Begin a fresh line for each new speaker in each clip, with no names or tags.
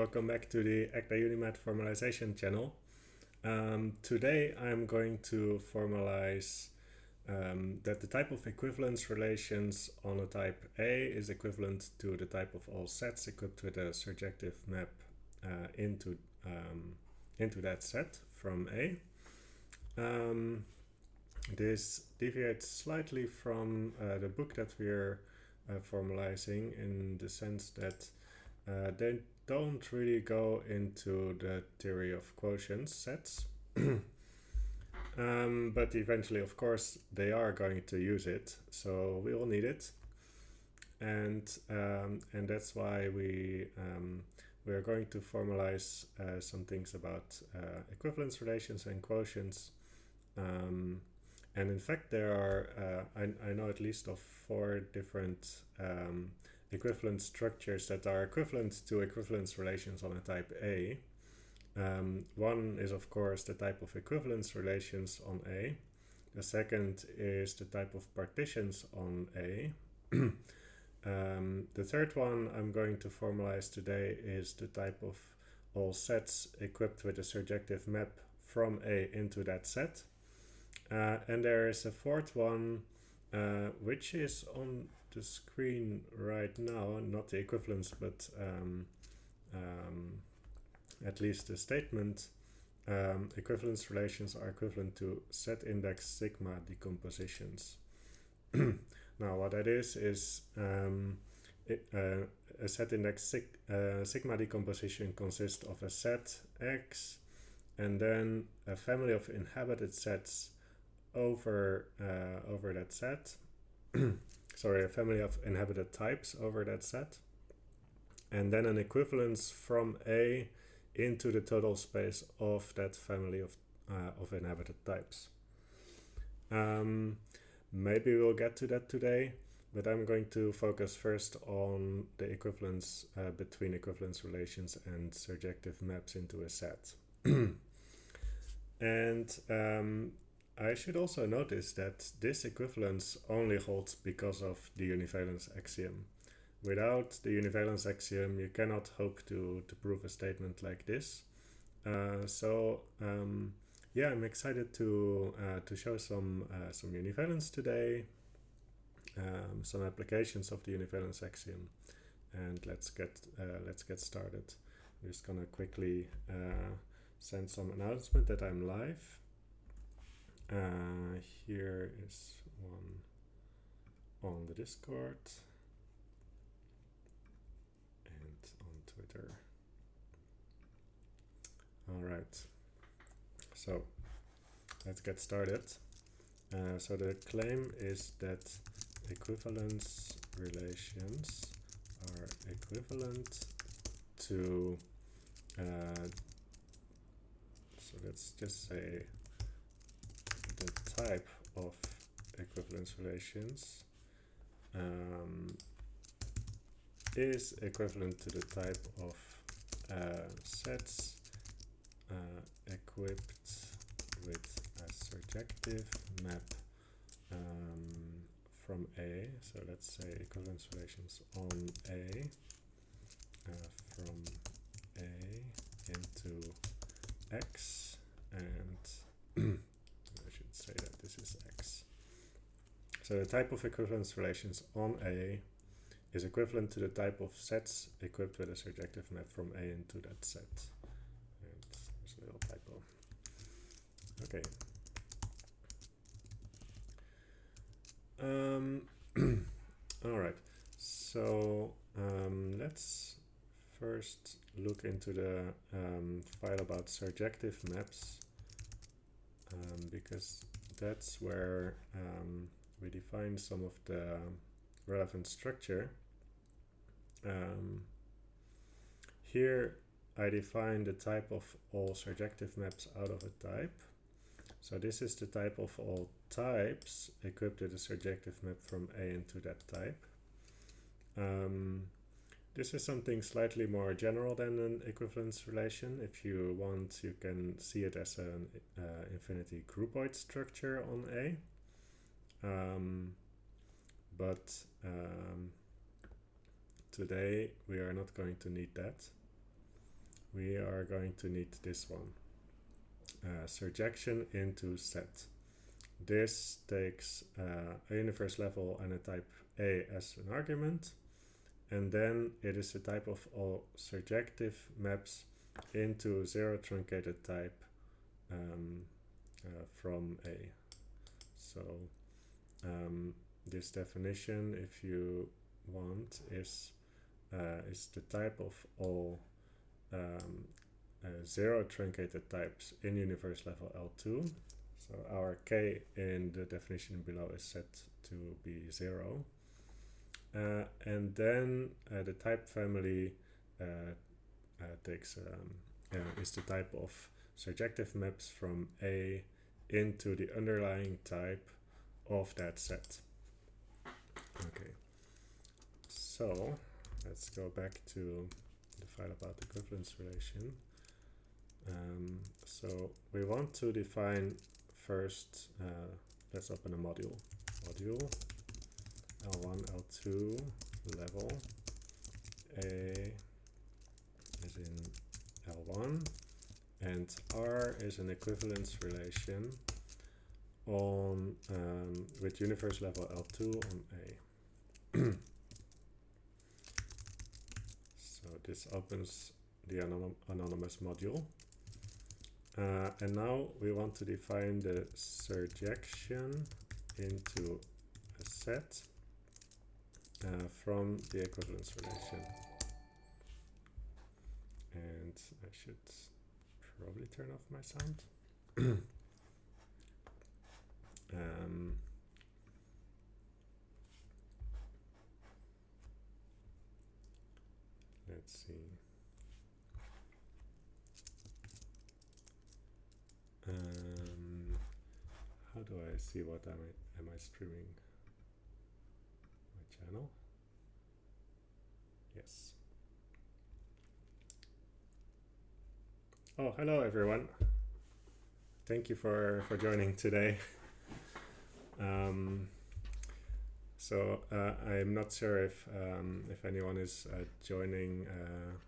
welcome back to the Acta Unimat formalization channel. Today I'm going to formalize that the type of equivalence relations on a type A is equivalent to the type of all sets equipped with a surjective map into that set from A. This deviates slightly from the book that we're formalizing, in the sense that they don't really go into the theory of quotient sets. But eventually, of course, they are going to use it, so we will need it, and that's why we are going to formalize some things about equivalence relations and quotients. And in fact, there are, I know at least of 4 different equivalent structures that are equivalent to equivalence relations on a type A. One is, of course, the type of equivalence relations on A. The second is the type of partitions on A. The third one I'm going to formalize today is the type of all sets equipped with a surjective map from A into that set. And there is a fourth one, which is on the screen right now, not the equivalence, but at least the statement. Equivalence relations are equivalent to set index sigma decompositions. Now, what that is a set index sigma decomposition consists of a set X and then a family of inhabited sets over that set. Sorry, a family of inhabited types over that set, and then an equivalence from A into the total space of that family of inhabited types. Maybe we'll get to that today, but I'm going to focus first on the equivalence between equivalence relations and surjective maps into a set. And I should also notice that this equivalence only holds because of the Univalence Axiom. Without the Univalence Axiom, you cannot hope to prove a statement like this. Yeah, I'm excited to show some univalence today, some applications of the Univalence Axiom, and let's get started. I'm just gonna quickly send some announcement that I'm live. Here is one on the Discord and on Twitter. All right, so let's get started. So the claim is that equivalence relations are equivalent to, so let's just say the type of equivalence relations is equivalent to the type of sets equipped with a surjective map from A. So let's say equivalence relations on A from A into X, and I should say that this is X. So the type of equivalence relations on A is equivalent to the type of sets equipped with a surjective map from A into that set. And there's a little typo. Okay. All right. So let's first look into the file about surjective maps, because that's where we define some of the relevant structure. Here I define the type of all surjective maps out of a type. So this is the type of all types equipped with a surjective map from A into that type. This is something slightly more general than an equivalence relation. If you want, you can see it as an infinity groupoid structure on A. But today we are not going to need that. we are going to need this one. Surjection into set. This takes a universe level and a type A as an argument, and then it is the type of all surjective maps into zero truncated type from A. So this definition, if you want, is the type of all zero truncated types in universe level L2. So our K in the definition below is set to be 0. And then the type family is the type of surjective maps from A into the underlying type of that set. Okay, so let's go back to the file about equivalence relation. So we want to define first, let's open a module. Module L1, L2, level A is in L1, and R is an equivalence relation on with universe level L2 on A. So this opens the anonymous module. And now we want to define the surjection into a set from the equivalence relation. And I should probably turn off my sound. Let's see. How do I see what am I streaming? My channel? Yes. Oh, hello everyone. Thank you for joining today. So I'm not sure if anyone is joining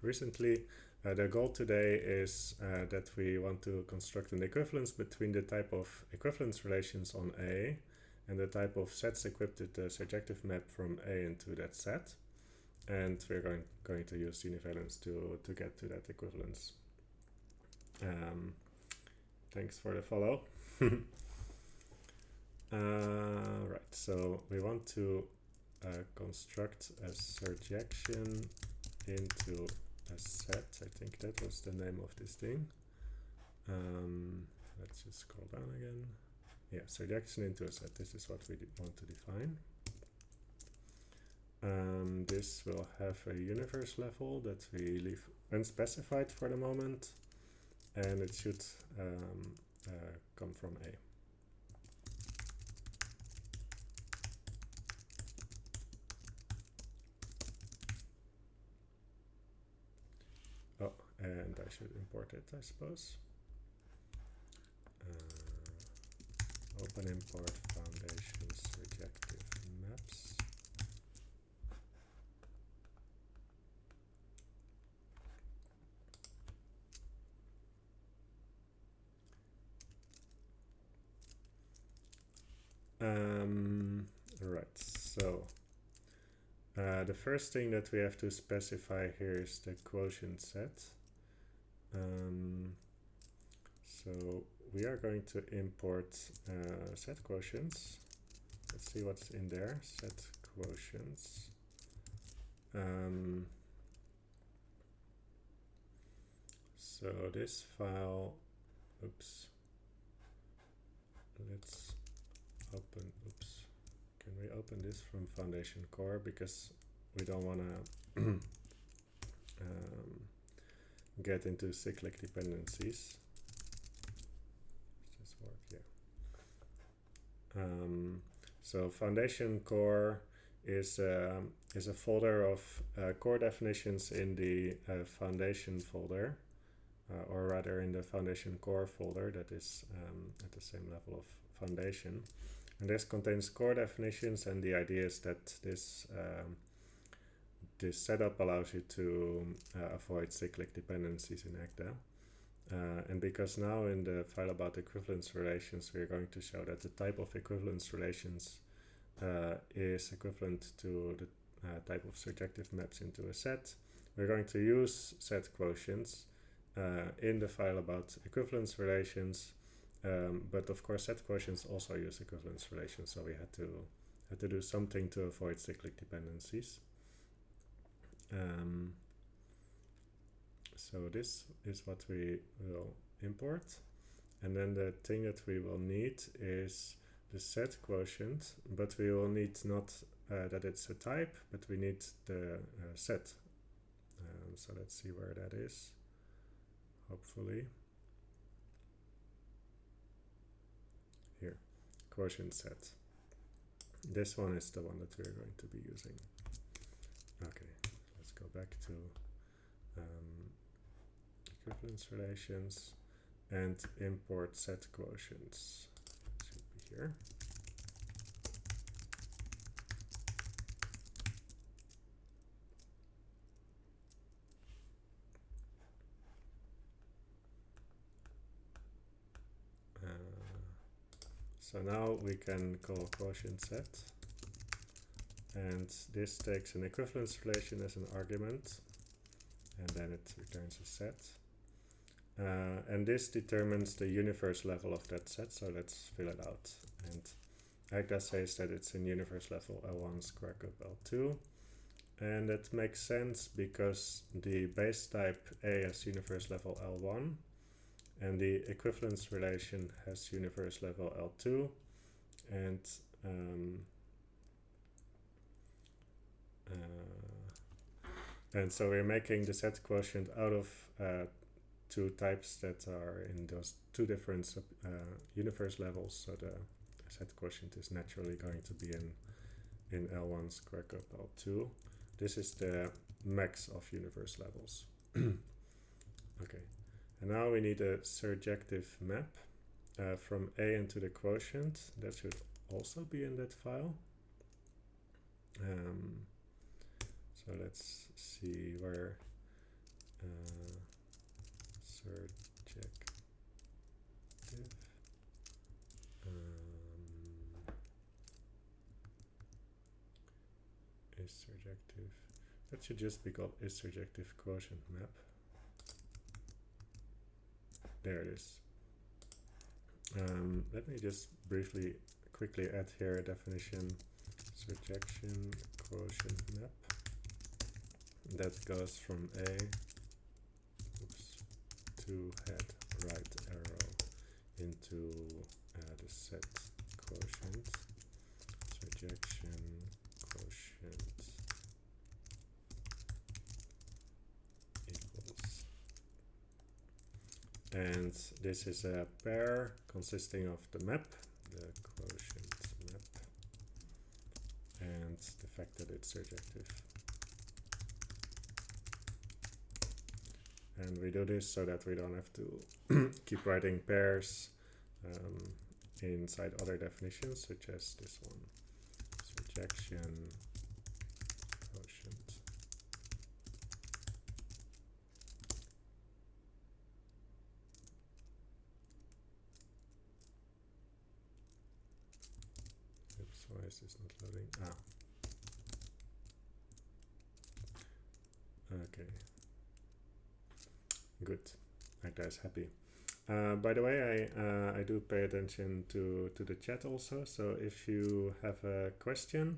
recently. The goal today is that we want to construct an equivalence between the type of equivalence relations on A and the type of sets equipped with the surjective map from A into that set. And we're going to use Univalence to get to that equivalence. Thanks for the follow. Right, so we want to construct a surjection into a set. I think that was the name of this thing. Let's just scroll down again. Yeah, surjection into a set. This is what we want to define. This will have a universe level that we leave unspecified for the moment, and it should come from A. Oh, and I should import it, I suppose. Open import foundation surjective maps. Right, so the first thing that we have to specify here is the quotient set. So we are going to import set quotients. Let's see what's in there. Set quotients. So this file, oops. Let's open, oops. Can we open this from Foundation Core, because we don't want to get into cyclic dependencies. Does this work? Yeah. So Foundation Core is a folder of core definitions in the Foundation folder, or rather in the Foundation Core folder that is at the same level of Foundation. And this contains core definitions, and the idea is that this setup allows you to avoid cyclic dependencies in ACTA. And because now in the file about equivalence relations, we're going to show that the type of equivalence relations is equivalent to the type of surjective maps into a set. We're going to use set quotients in the file about equivalence relations, but of course set quotients also use equivalence relations, so we had to do something to avoid cyclic dependencies. So this is what we will import, and then the thing that we will need is the set quotient, but we will need not that it's a type, but we need the set. So let's see where that is, hopefully. Here, quotient set. This one is the one that we're going to be using. Okay, let's go back to equivalence relations and import set quotients. It should be here. So now we can call quotient set, and this takes an equivalence relation as an argument, and then it returns a set. And this determines the universe level of that set, so let's fill it out. And ACTA says that it's in universe level L1 square cup L2, and it makes sense because the base type A has universe level L1, and the equivalence relation has universe level L2, and so we're making the set quotient out of two types that are in those two different universe levels, so the set quotient is naturally going to be in L1 square cup L2. This is the max of universe levels. Okay. And now we need a surjective map from A into the quotient. That should also be in that file. So let's see where surjective is surjective. That should just be called is surjective quotient map. There it is. Let me just quickly add here a definition. Surjection quotient map that goes from A to head right arrow into the set quotient. Surjection quotient equals. And this is a pair consisting of the map, the quotient map, and the fact that it's surjective. And we do this so that we don't have to keep writing pairs inside other definitions, such as this one, surjection quotient. Oops, why is this not loading? Okay. Good. ACTA is happy. By the way, I do pay attention to the chat also, so if you have a question,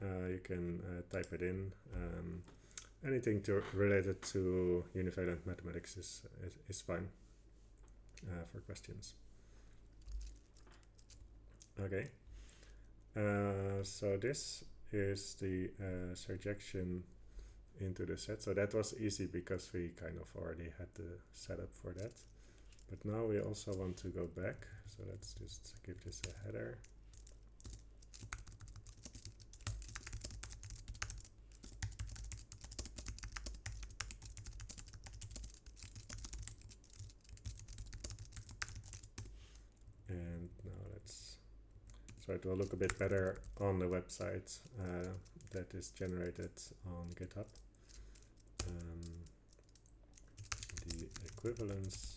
you can type it in. Anything related to univalent mathematics is fine for questions. Okay. So this is the surjection into the set. So that was easy because we kind of already had the setup for that. But now we also want to go back. So let's just give this a header. And now so it will look a bit better on the website that is generated on GitHub. The equivalence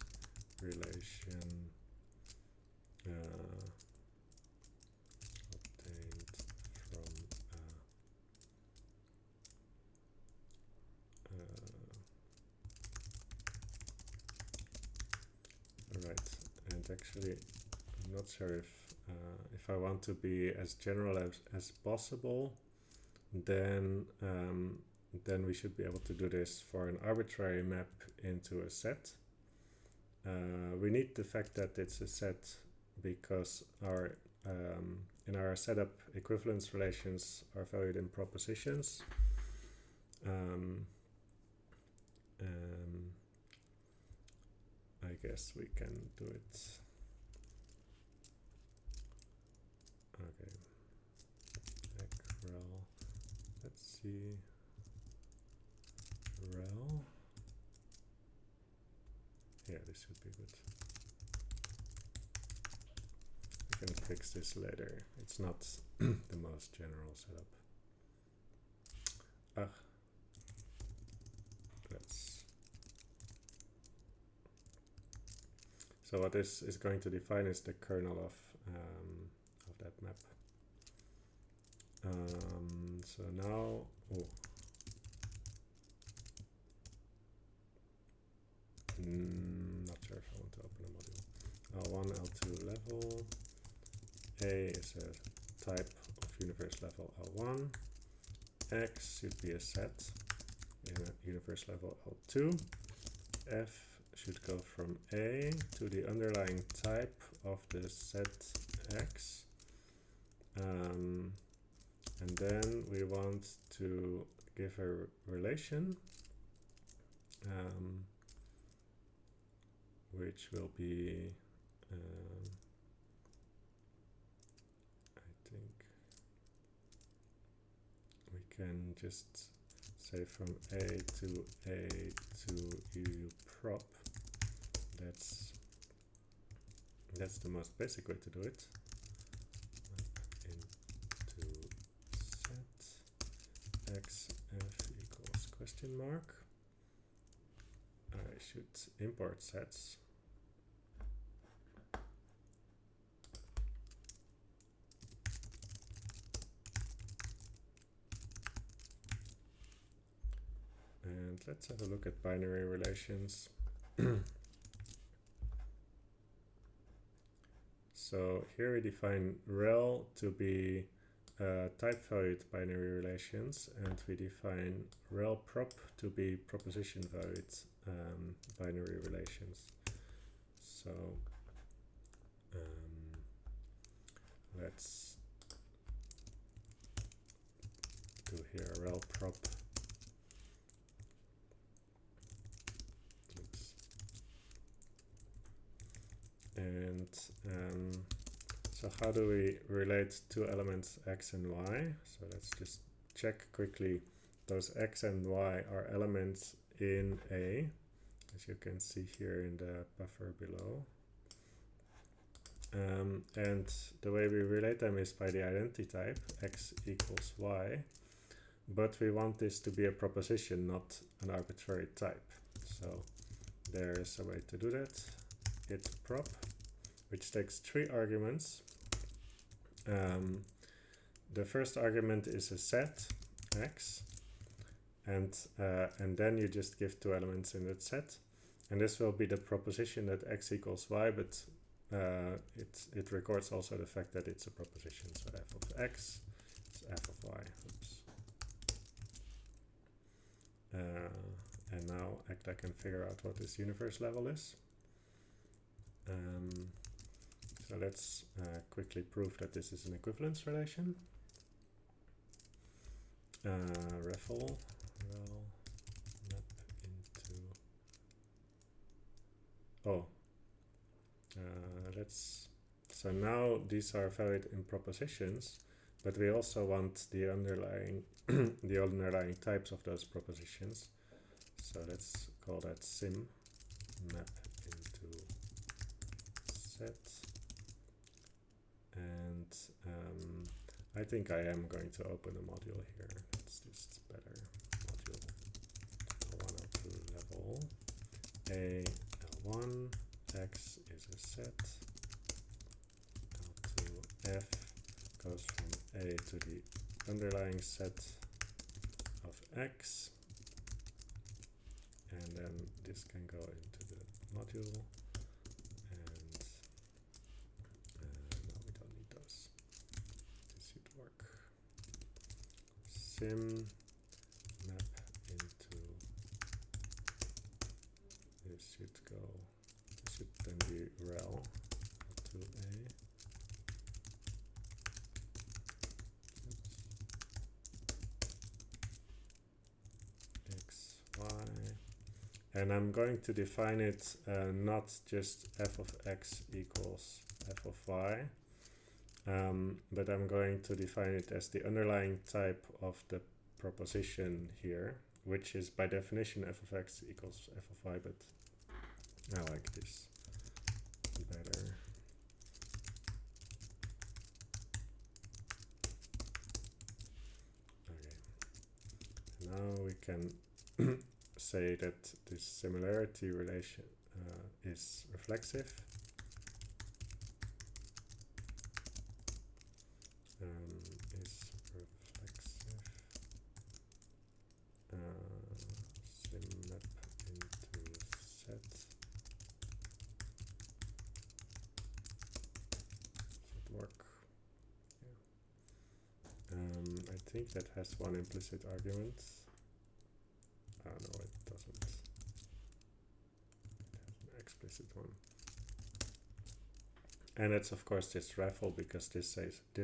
relation obtained from right, and actually I'm not sure if I want to be as general as possible, then we should be able to do this for an arbitrary map into a set. We need the fact that it's a set because our in our setup equivalence relations are valued in propositions. I guess we can do it. Okay. Rel. Let's see. Rel. Yeah, this should be good. We can fix this later. It's not the most general setup. So what this is going to define is the kernel of that map. So now, not sure if I want to open a module. L1, L2 level. A is a type of universe level L1. X should be a set in a universe level L2. F should go from A to the underlying type of the set X. And then we want to give a relation which will be, I think we can just say from A to EU prop. That's the most basic way to do it. Into set xf equals question mark. I should import sets. And let's have a look at binary relations. So here we define rel to be type-valued binary relations, and we define rel prop to be proposition-valued binary relations. So let's do here rel prop. And so how do we relate two elements x and y? So let's just check quickly. Those x and y are elements in A, as you can see here in the buffer below. And the way we relate them is by the identity type, x equals y. But we want this to be a proposition, not an arbitrary type. So there is a way to do that. It prop, which takes 3 arguments. The first argument is a set x, and then you just give 2 elements in that set, and this will be the proposition that x equals y, but it records also the fact that it's a proposition. So f of x is f of y. Oops. And now I can figure out what this universe level is. So let's quickly prove that this is an equivalence relation. Rel map into. So now these are valued in propositions, but we also want the underlying the underlying types of those propositions. So let's call that sim map into set, and I think I am going to open a module here. It's just better. Module L1, L2 level. A, L1, X is a set. L2, F goes from A to the underlying set of X. And then this can go into the module. And no, we don't need those. This should work. Sim map into this should go. This should then be rel to a. X, Y. And I'm going to define it not just f of x equals f of y, but I'm going to define it as the underlying type of the proposition here, which is by definition f of x equals f of y, but I like this better. Okay. Now we can say that this similarity relation is reflexive. Is reflexive. Sim map into set. Should work. Yeah. I think that has one implicit argument. Oh no, it doesn't. It has an explicit one. And it's of course this raffle because this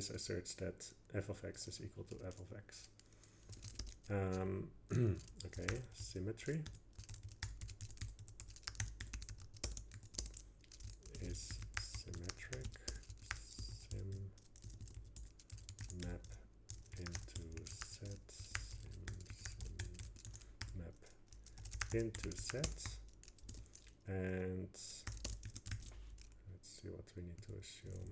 asserts that f of x is equal to f of x. Okay, symmetry is symmetric. Sim map into set. Sim map into set. And let's see what we need to assume.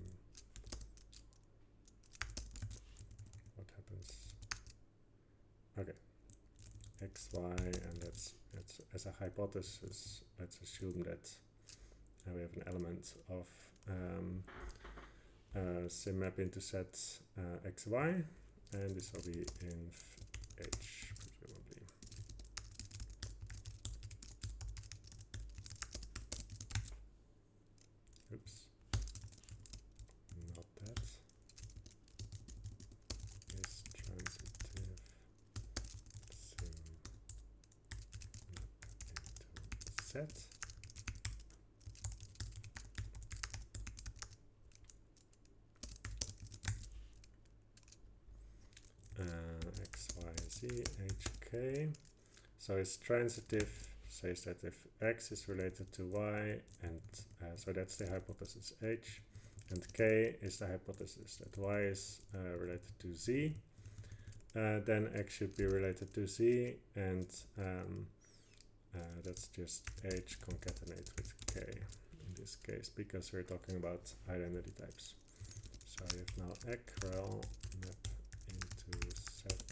What happens? Okay, x, y, and that's as a hypothesis. Let's assume that we have an element of sim map into set x, y, and this will be in h presumably. Oops, not that. Is transitive sim map into set. X, Y, Z, H, K. So it's transitive, says that if X is related to Y, and so that's the hypothesis H, and K is the hypothesis that Y is related to Z, then X should be related to Z, and that's just H concatenate with K in this case, because we're talking about identity types. So you have now equal map into set.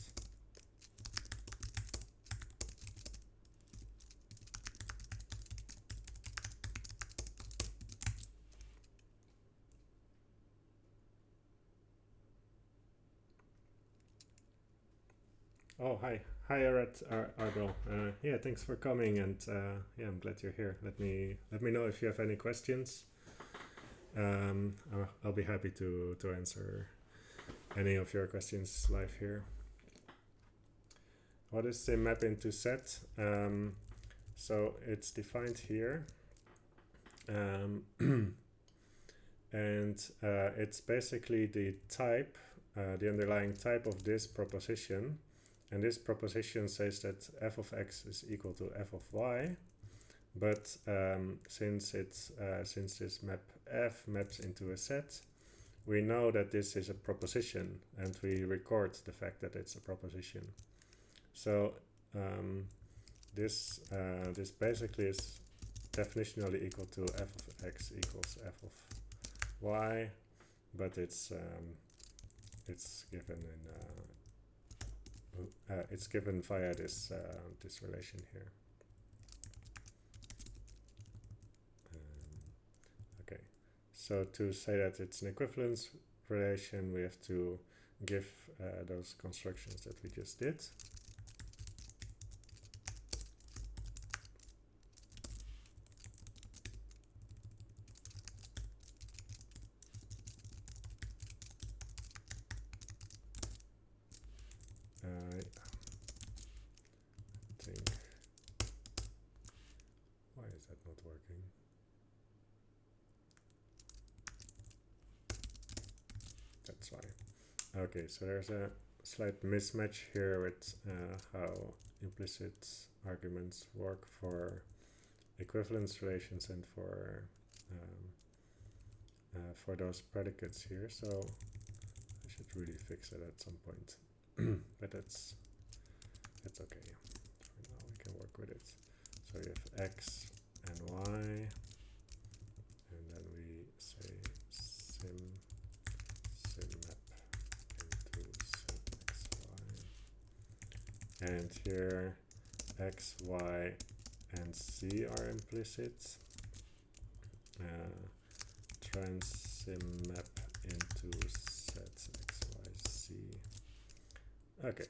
Oh, hi, Arbel. Yeah, thanks for coming, and yeah, I'm glad you're here. Let me know if you have any questions. I'll be happy to answer any of your questions live here. What is sim map into set? So it's defined here, and it's basically the type, the underlying type of this proposition. And this proposition says that f of x is equal to f of y, but since this map f maps into a set, we know that this is a proposition, and we record the fact that it's a proposition. So this basically is definitionally equal to f of x equals f of y, but it's it's given in it's given via this this relation here. Okay, so to say that it's an equivalence relation, we have to give those constructions that we just did. I think, why is that not working? That's why. Okay, so there's a slight mismatch here with how implicit arguments work for equivalence relations and for those predicates here. So I should really fix it at some point. But that's okay. For now we can work with it. So you have x and y, and then we say sim map into set xy, and here x, y, and c are implicit. Trans sim map into set xy c. Okay,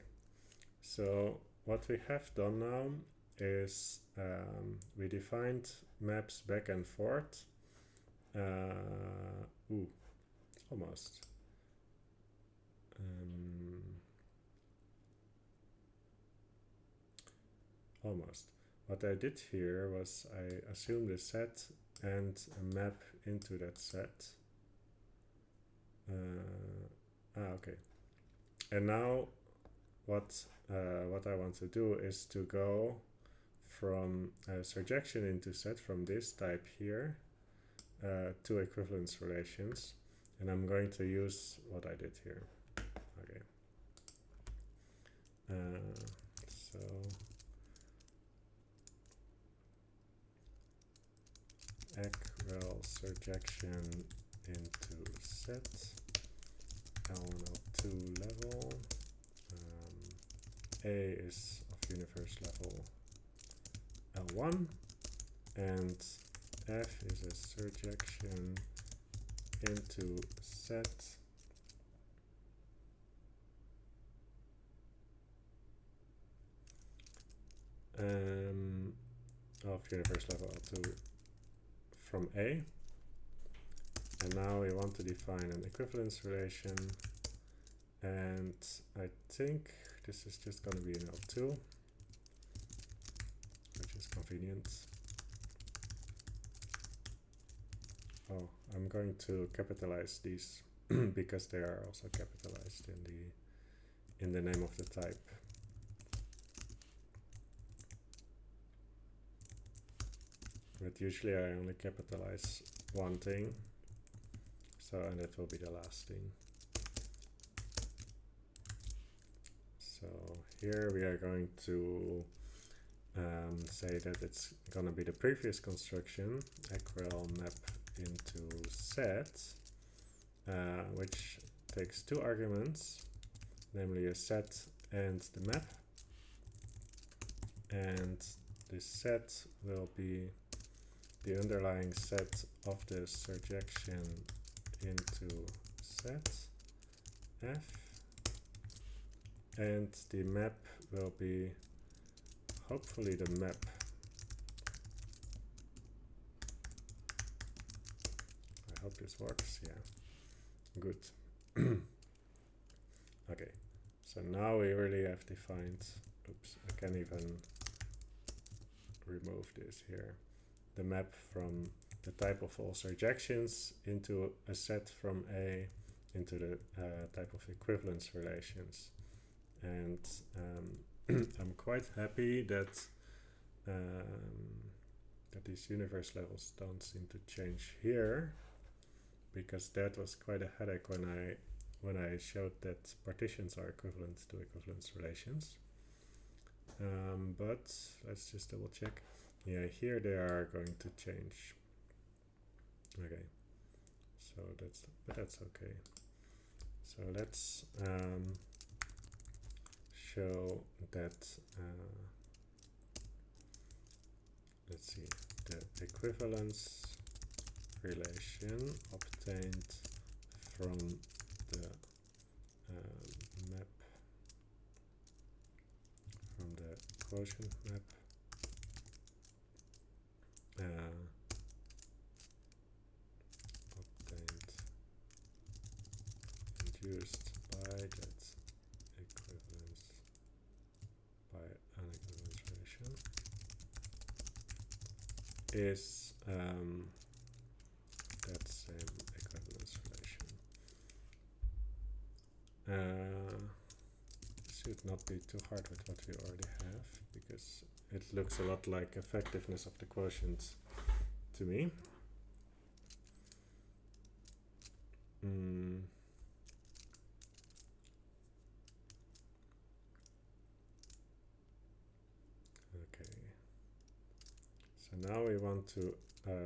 so what we have done now is we defined maps back and forth. Almost. Almost. What I did here was I assumed a set and a map into that set. Okay. And now what I want to do is to go from surjection into set from this type here to equivalence relations, and I'm going to use what I did here. Okay. So equal surjection into set L1, L2 level. A is of universe level L1, and F is a surjection into set of universe level L2 from A. And now we want to define an equivalence relation, and I think this is just going to be an L2, which is convenient. Oh, I'm going to capitalize these because they are also capitalized in the name of the type. But usually I only capitalize one thing, and that will be the last thing. So here we are going to say that it's going to be the previous construction, equal map into set, which takes two arguments, namely a set and the map. And this set will be the underlying set of the surjection into set F, and the map will be hopefully the map. I hope this works. Yeah, good. Okay, so now we really have defined, oops, I can't even remove this here, the map from the type of all surjections into a set from A into the type of equivalence relations. And I'm quite happy that that these universe levels don't seem to change here, because that was quite a headache when I showed that partitions are equivalent to equivalence relations. But let's just double check. Yeah, here they are going to change. Okay, so that's okay. So let's show that, let's see, the equivalence relation obtained from the map, from the quotient map, obtained induced by that equivalence by unequivalence relation is that same equivalence relation. Should not be too hard with what we already have, because it looks a lot like effectiveness of the quotient to me. Okay. So now we want to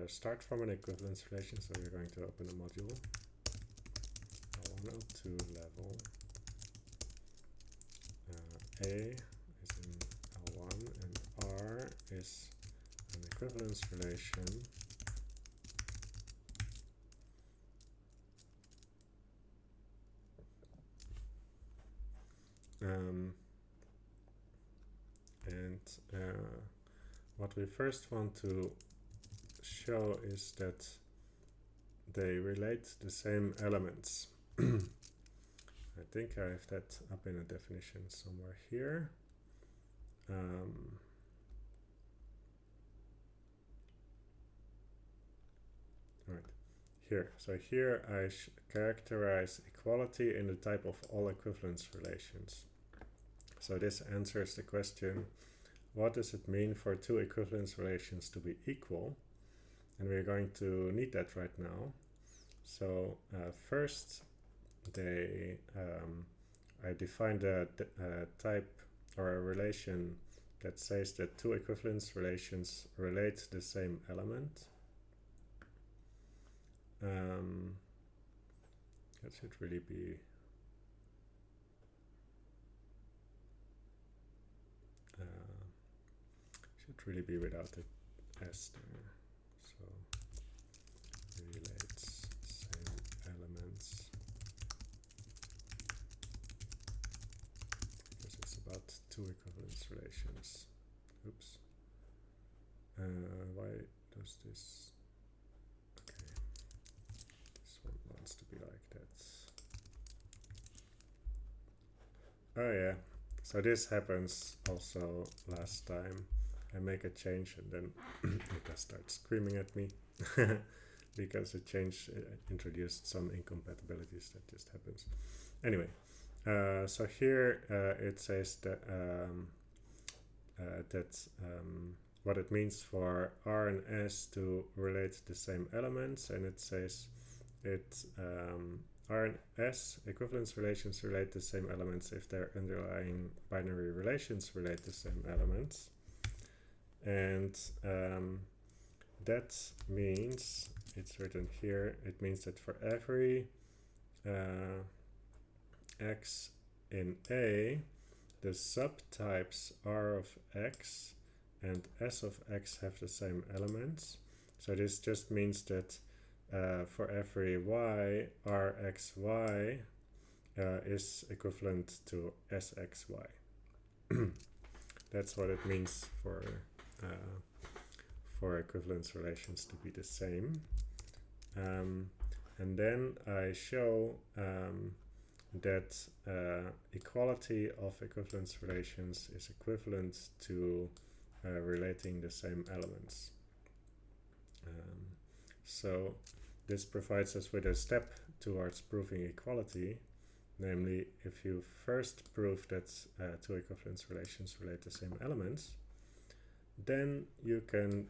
start from an equivalence relation, so we're going to open a module. L1, L2 level. A is in L1 and R is an equivalence relation what we first want to show is that they relate the same elements. I think I have that up in a definition somewhere here. Right here. So here I characterize equality in the type of all equivalence relations. So this answers the question, what does it mean for two equivalence relations to be equal? And we're going to need that right now. So first, I defined a type or a relation that says that two equivalence relations relate the same element. That should really be without the S there. So relates same elements, because it's about two equivalence relations. Oops. Why does this? Okay, this one wants to be like that. Oh yeah, so this happens also last time. I make a change and then it does start screaming at me because the change introduced some incompatibilities. That just happens. Anyway, so here it says that what it means for R and S to relate the same elements, and it says R and S equivalence relations relate the same elements if their underlying binary relations relate the same elements. And that means, it's written here, it means that for every x in A, the subtypes R of x and S of x have the same elements. So this just means that for every y, Rxy is equivalent to Sxy. That's what it means for equivalence relations to be the same. And then I show that equality of equivalence relations is equivalent to relating the same elements. So this provides us with a step towards proving equality. Namely, if you first prove that two equivalence relations relate the same elements, then you can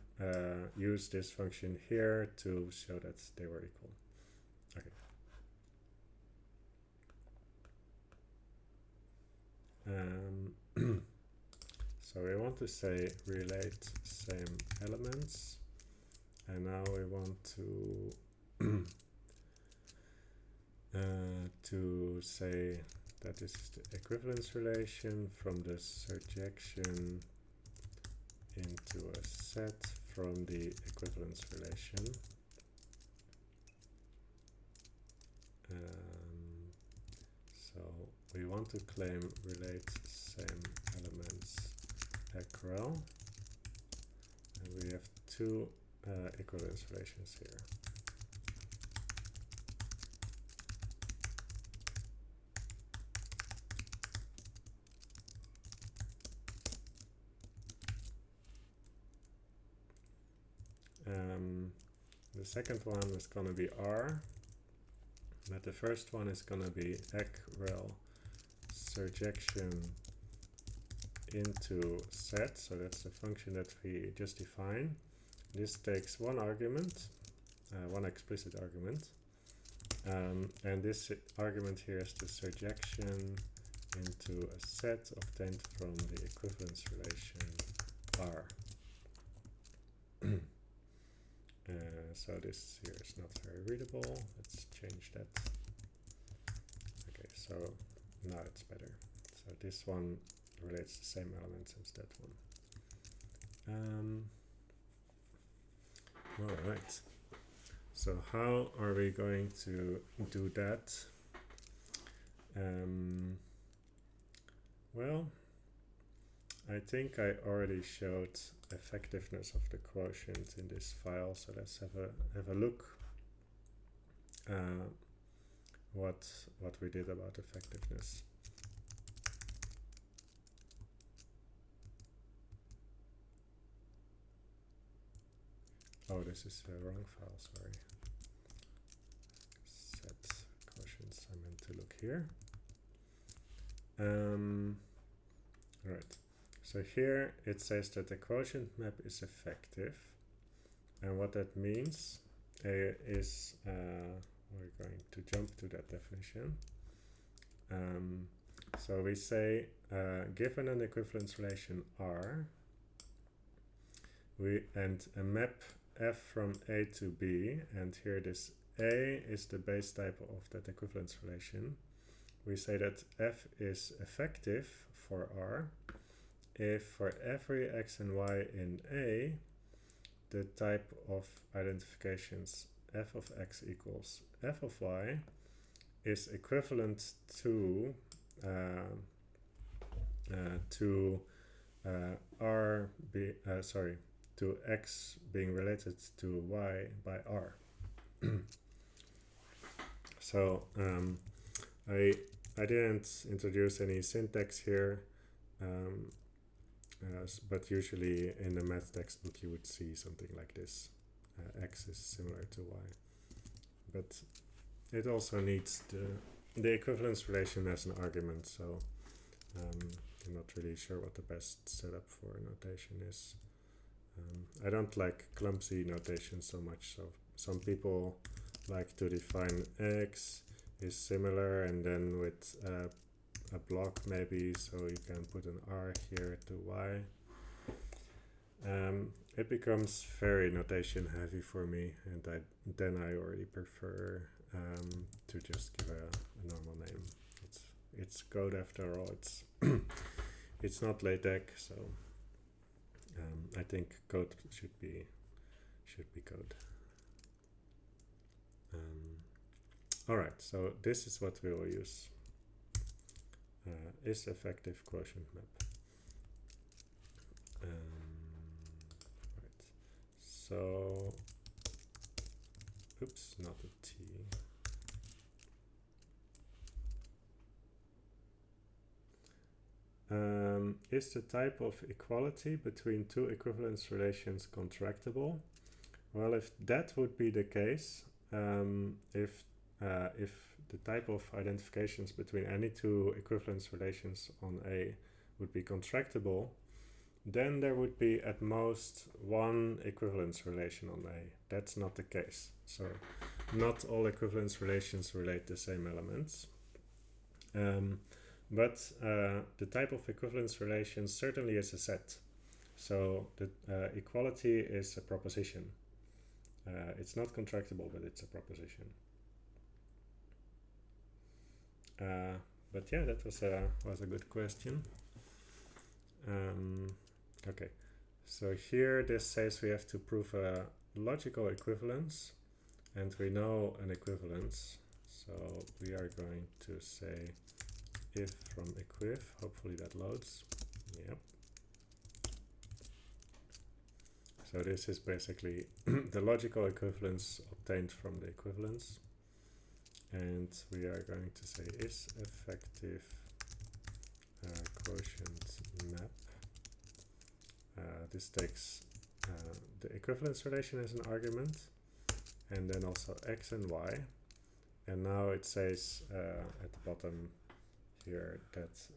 use this function here to show that they were equal. Okay. So we want to say relate same elements, and now we want to to say that this is the equivalence relation from the surjection into a set from the equivalence relation. So we want to claim relate same elements equal, and we have two equivalence relations here. The second one is going to be R, but the first one is going to be equal surjection into set. So that's the function that we just defined. This takes one argument, one explicit argument, and this argument here is the surjection into a set obtained from the equivalence relation R. So this here is not very readable. Let's change that. Okay, so now it's better. So this one relates the same elements as that one. All right. So how are we going to do that? Well, I think I already showed effectiveness of the quotient in this file, so let's have a look what we did about effectiveness. Oh, this is the wrong file, sorry. Set quotients, I meant to look here. Right. So here it says that the quotient map is effective, and what that means is we're going to jump to that definition. So we say given an equivalence relation R, and a map F from A to B, and here this A is the base type of that equivalence relation. We say that F is effective for R if for every x and y in A, the type of identifications f of x equals f of y is equivalent to to x being related to y by R. So I didn't introduce any syntax here. But usually in the math textbook you would see something like this. X is similar to y. But it also needs the equivalence relation as an argument, so I'm not really sure what the best setup for notation is. I don't like clumsy notation so much, so some people like to define x is similar and then with a block maybe, so you can put an R here to Y. It becomes very notation heavy for me, and then I already prefer to just give a normal name. It's code after all. It's it's not LaTeX, so I think code should be code. All right, so this is what we will use. Is effective quotient map. Right. So, oops, not a T. Is the type of equality between two equivalence relations contractible? Well, if that would be the case, if the type of identifications between any two equivalence relations on A would be contractible, then there would be at most one equivalence relation on A. That's not the case. So not all equivalence relations relate the same elements. But the type of equivalence relation certainly is a set. So the equality is a proposition. It's not contractible, but it's a proposition. But yeah, that was a good question. Okay, so here this says we have to prove a logical equivalence, and we know an equivalence, so we are going to say if from equiv. Hopefully that loads. Yep. So this is basically the logical equivalence obtained from the equivalence, and we are going to say is effective quotient map. This takes the equivalence relation as an argument, and then also x and y. And now it says at the bottom here that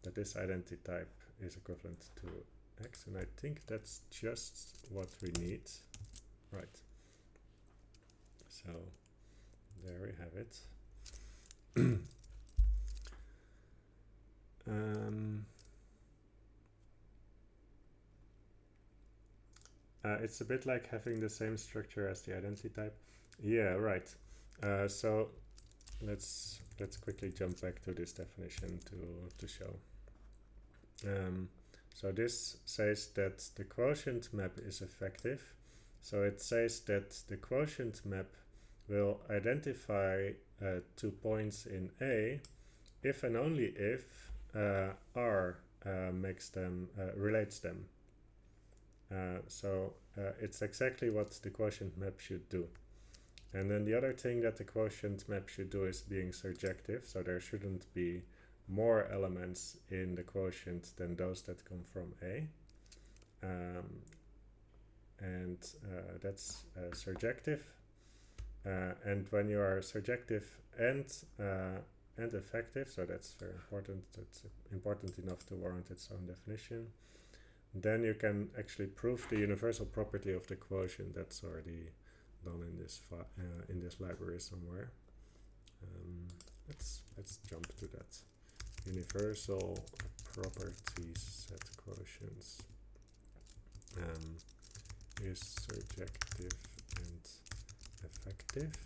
that this identity type is equivalent to x, and I think that's just what we need, right? So there we have it. It's a bit like having the same structure as the identity type. Yeah, right. So let's quickly jump back to this definition to show. So this says that the quotient map is effective. So it says that the quotient map will identify 2 points in A if and only if R makes them relates them. So it's exactly what the quotient map should do. And then the other thing that the quotient map should do is being surjective, so there shouldn't be more elements in the quotient than those that come from A. And that's surjective. And when you are surjective and effective, so that's very important, it's important enough to warrant its own definition, then you can actually prove the universal property of the quotient. That's already done in this library somewhere. Let's jump to that. Universal property set quotients is surjective and effective.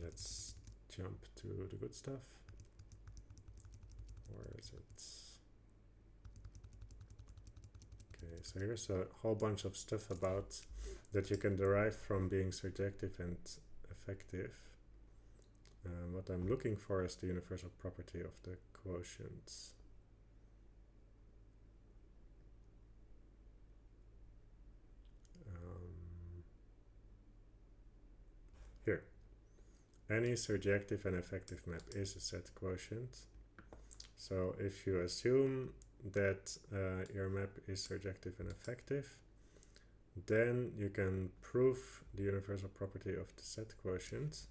Let's jump to the good stuff. Where is it? Okay, so here's a whole bunch of stuff about that you can derive from being surjective and effective. What I'm looking for is the universal property of the quotients. Here. Any surjective and effective map is a set quotient. So if you assume that your map is surjective and effective, then you can prove the universal property of the set quotient.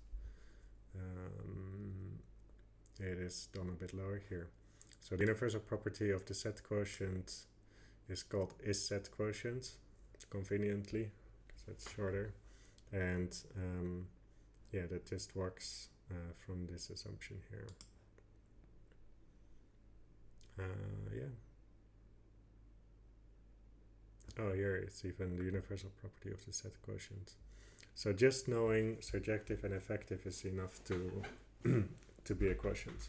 It is done a bit lower here. So the universal property of the set quotient is called is set quotient, conveniently, because it's shorter. And yeah, that just works from this assumption here. Yeah. Oh, here it's even the universal property of the set quotient. So just knowing surjective and effective is enough to to be a quotient.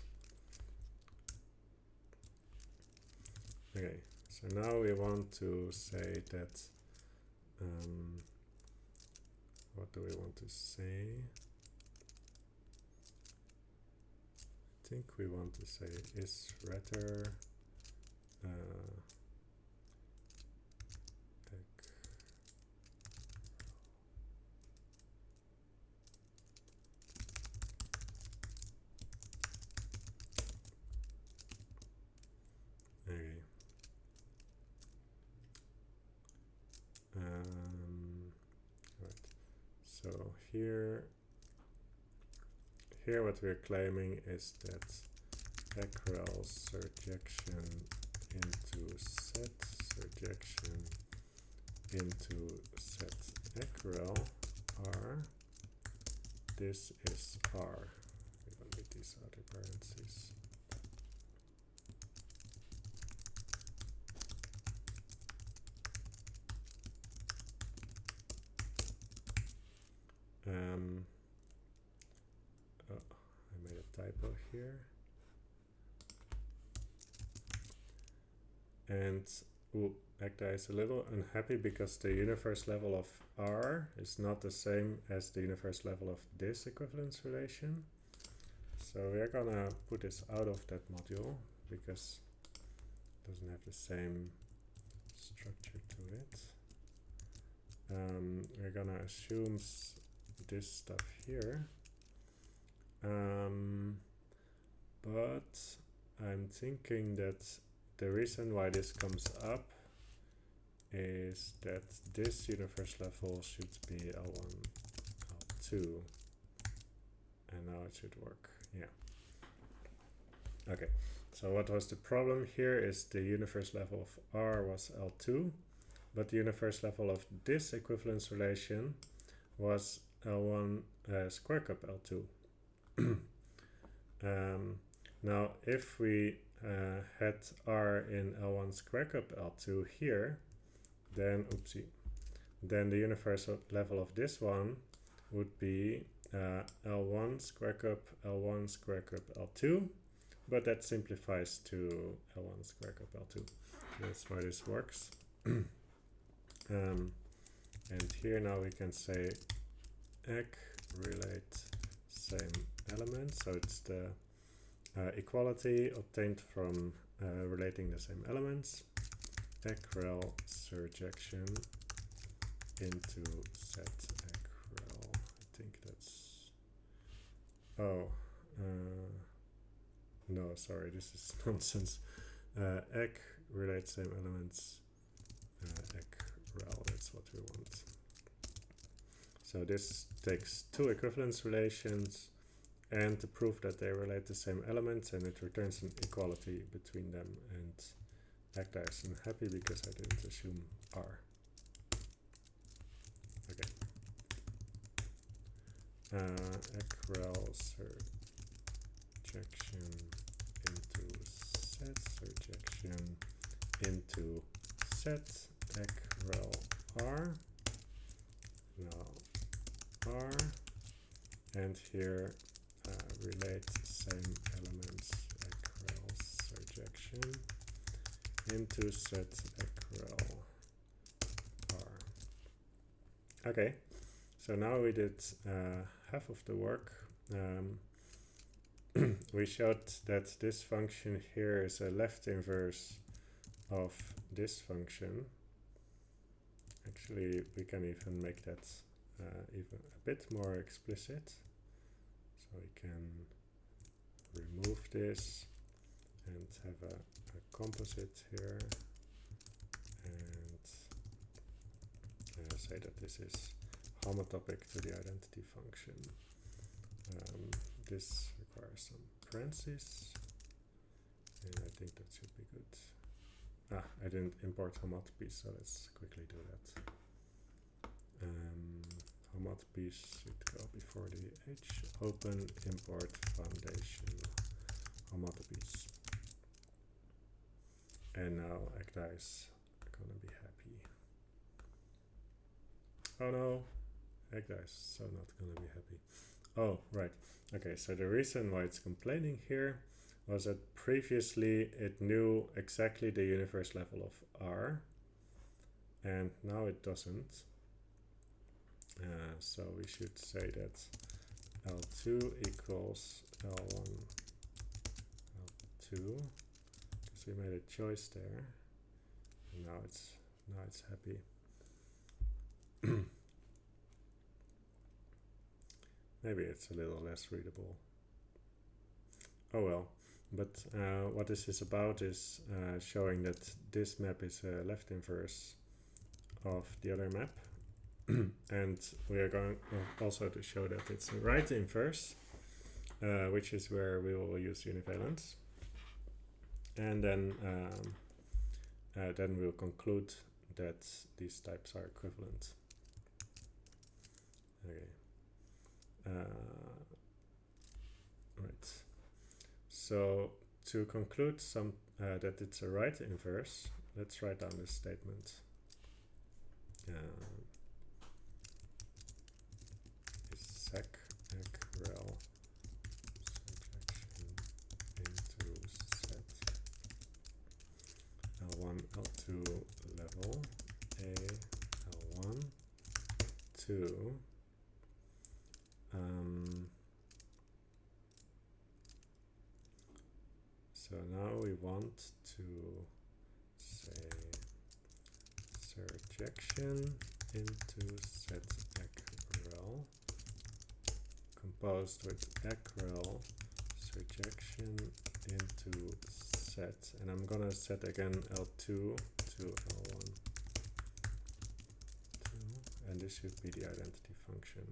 Okay, so now we want to say that what do we want to say? I think we want to say is rather okay. Right. So here what we're claiming is that Equivalence surjection into set surjection into set equal R. This is R. We don't need these other parentheses. here. And Agda is a little unhappy because the universe level of R is not the same as the universe level of this equivalence relation. So we're gonna put this out of that module because it doesn't have the same structure to it. We're gonna assume this stuff here. But I'm thinking that the reason why this comes up is that this universe level should be L1, L2. And now it should work. Yeah. Okay. So what was the problem here is the universe level of R was L2, but the universe level of this equivalence relation was L1 square cup L2. Now, if we had R in L1 square cup L2 here, then, then the universe level of this one would be L1 square cup L1 square cup L2, but that simplifies to L1 square cup L2. That's why this works. And here now we can say relate same element, so it's the equality obtained from relating the same elements. Rel surjection into set rel. I think that's. Oh, no, sorry, this is nonsense. Relate same elements. Rel, that's what we want. So this takes two equivalence relations and to prove that they relate the same elements, and it returns an equality between them. And Agda is unhappy because I didn't assume R. Okay. Rel surjection into set surjection into set rel R. Now R, and here relate same elements rel surjection into set rel R. Okay, so now we did half of the work. We showed that this function here is a left inverse of this function. Actually, we can even make that even a bit more explicit. So we can remove this and have a composite here, and say that this is homotopic to the identity function. This requires some parentheses, and I think that should be good. I didn't import homotopies, so let's quickly do that. Homotopies should go before the H. Open import foundation homotopies. And now Agda is gonna be happy. Oh no, Agda is so not gonna be happy. Oh, right. Okay, so the reason why it's complaining here was that previously it knew exactly the universe level of R, and now it doesn't. So we should say that L2 equals L1 L2, because we made a choice there, and now it's happy. Maybe it's a little less readable. Oh well. But what this is about is showing that this map is a left inverse of the other map. And we are going also to show that it's a right inverse, which is where we will use univalence. And then we'll conclude that these types are equivalent. Okay. Right. So to conclude that it's a right inverse, let's write down this statement. Sec rel surjection L2. So now we want to say surjection into set equal composed with equal surjection into set, and I'm gonna set again L2 to L1, 2, and this should be the identity function.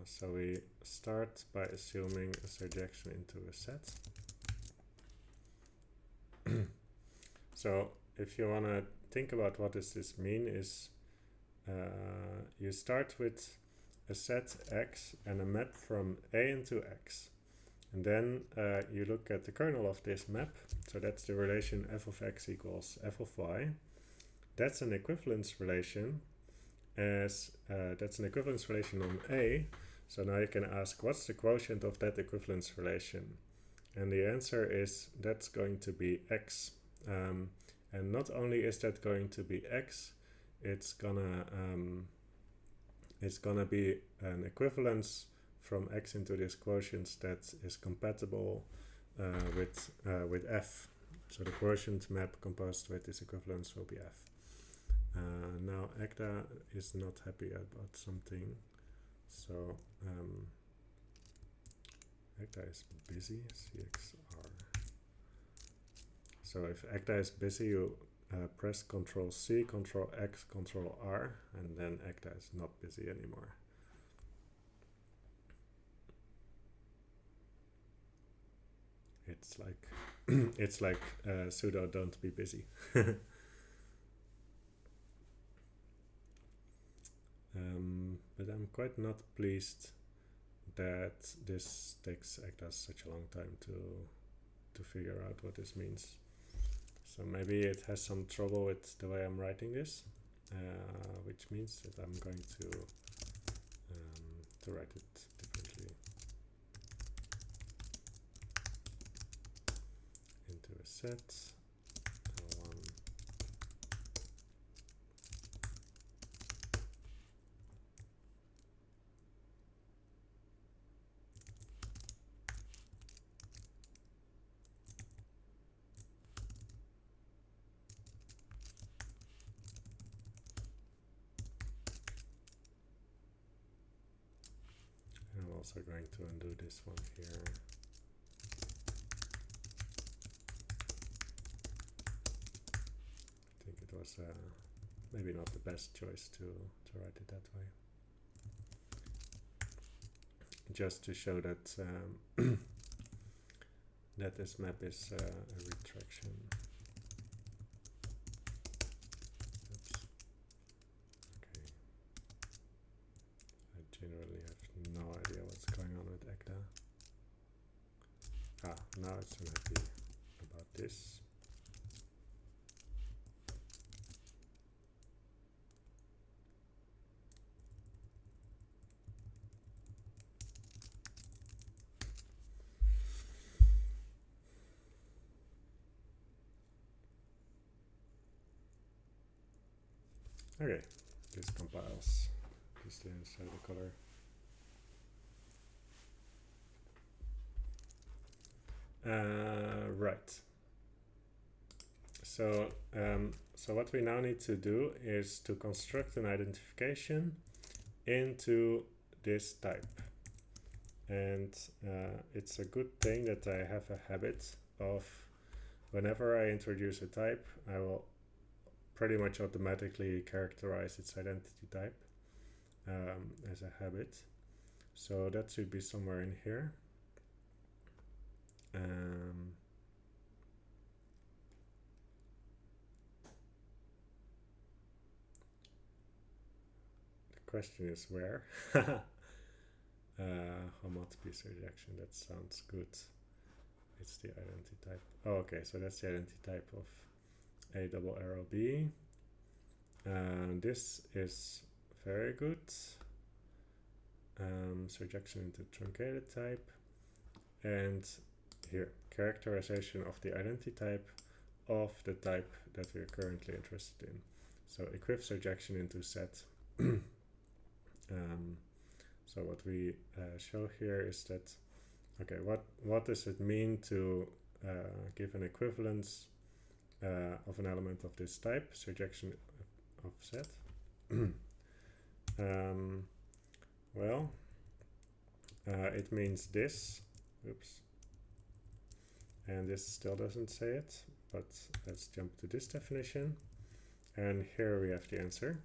So we start by assuming a surjection into a set. So if you want to think about what does this mean is you start with a set X and a map from A into X. And then you look at the kernel of this map. So that's the relation f of x equals f of y. That's an equivalence relation that's an equivalence relation on A. So now you can ask, what's the quotient of that equivalence relation? And the answer is that's going to be x. And not only is that going to be x, it's gonna be an equivalence from x into this quotient that is compatible with f. So the quotient map composed with this equivalence will be f. Now Agda is not happy about something, so Agda is busy, CXR. So if Agda is busy, you press Ctrl C, Ctrl X, Ctrl R, and then Agda is not busy anymore. It's like it's like sudo don't be busy. But I'm quite not pleased that this takes Agda such a long time to figure out what this means. So maybe it has some trouble with the way I'm writing this, which means that I'm going to write it differently. Into a set. I'm also going to undo this one here. I think it was maybe not the best choice to write it that way. Just to show that that this map is a retraction. Oops. Okay. I generally have no idea what's going on with Agda. Ah, now it's unhappy about this. Okay, this compiles. Just didn't show the color. Right. So, so what we now need to do is to construct an identification into this type. And it's a good thing that I have a habit of whenever I introduce a type, I will pretty much automatically characterize its identity type as a habit. So that should be somewhere in here. The question is where? Homotopy surjection, that sounds good. It's the identity type. Oh, okay, so that's the identity type of A double arrow B. This is very good. surjection into truncated type, and here, characterization of the identity type of the type that we're currently interested in. So equiv surjection into set. So what we show here is that, okay, what does it mean to give an equivalence of an element of this type, surjection of set? Well, it means this. Oops. And this still doesn't say it, but let's jump to this definition. And here we have the answer.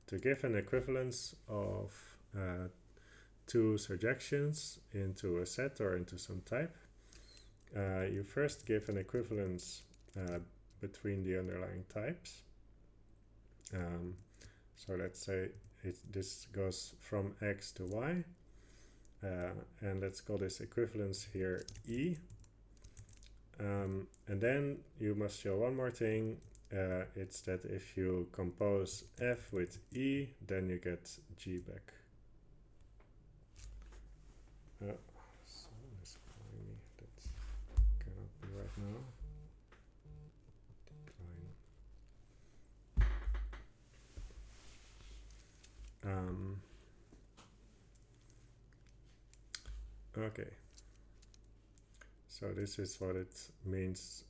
To give an equivalence of two surjections into a set or into some type, you first give an equivalence between the underlying types. So let's say this goes from X to Y, and let's call this equivalence here E. And then you must show one more thing. It's that if you compose F with E, then you get G back. Someone is calling me. That cannot be right now. Decline. Okay. So this is what it means,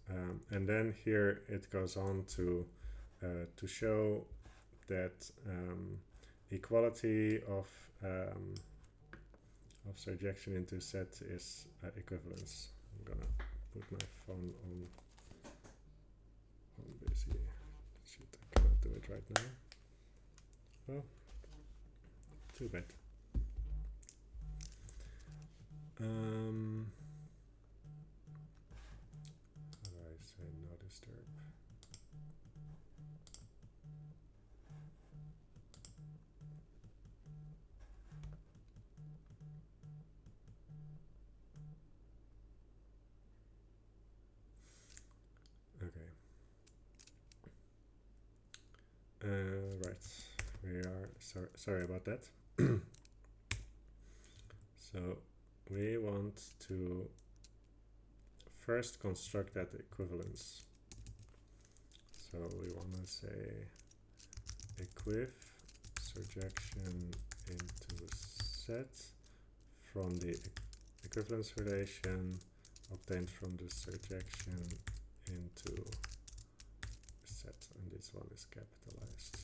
and then here it goes on to show that equality of surjection into set is equivalence. I'm gonna put my phone on busy. Shit, I cannot do it right now. Oh, too bad. How do I say no disturb? Okay. Right. We are sorry about that. So we want to first construct that equivalence. So we want to say equiv surjection into set from the equivalence relation obtained from the surjection into set, and this one is capitalized.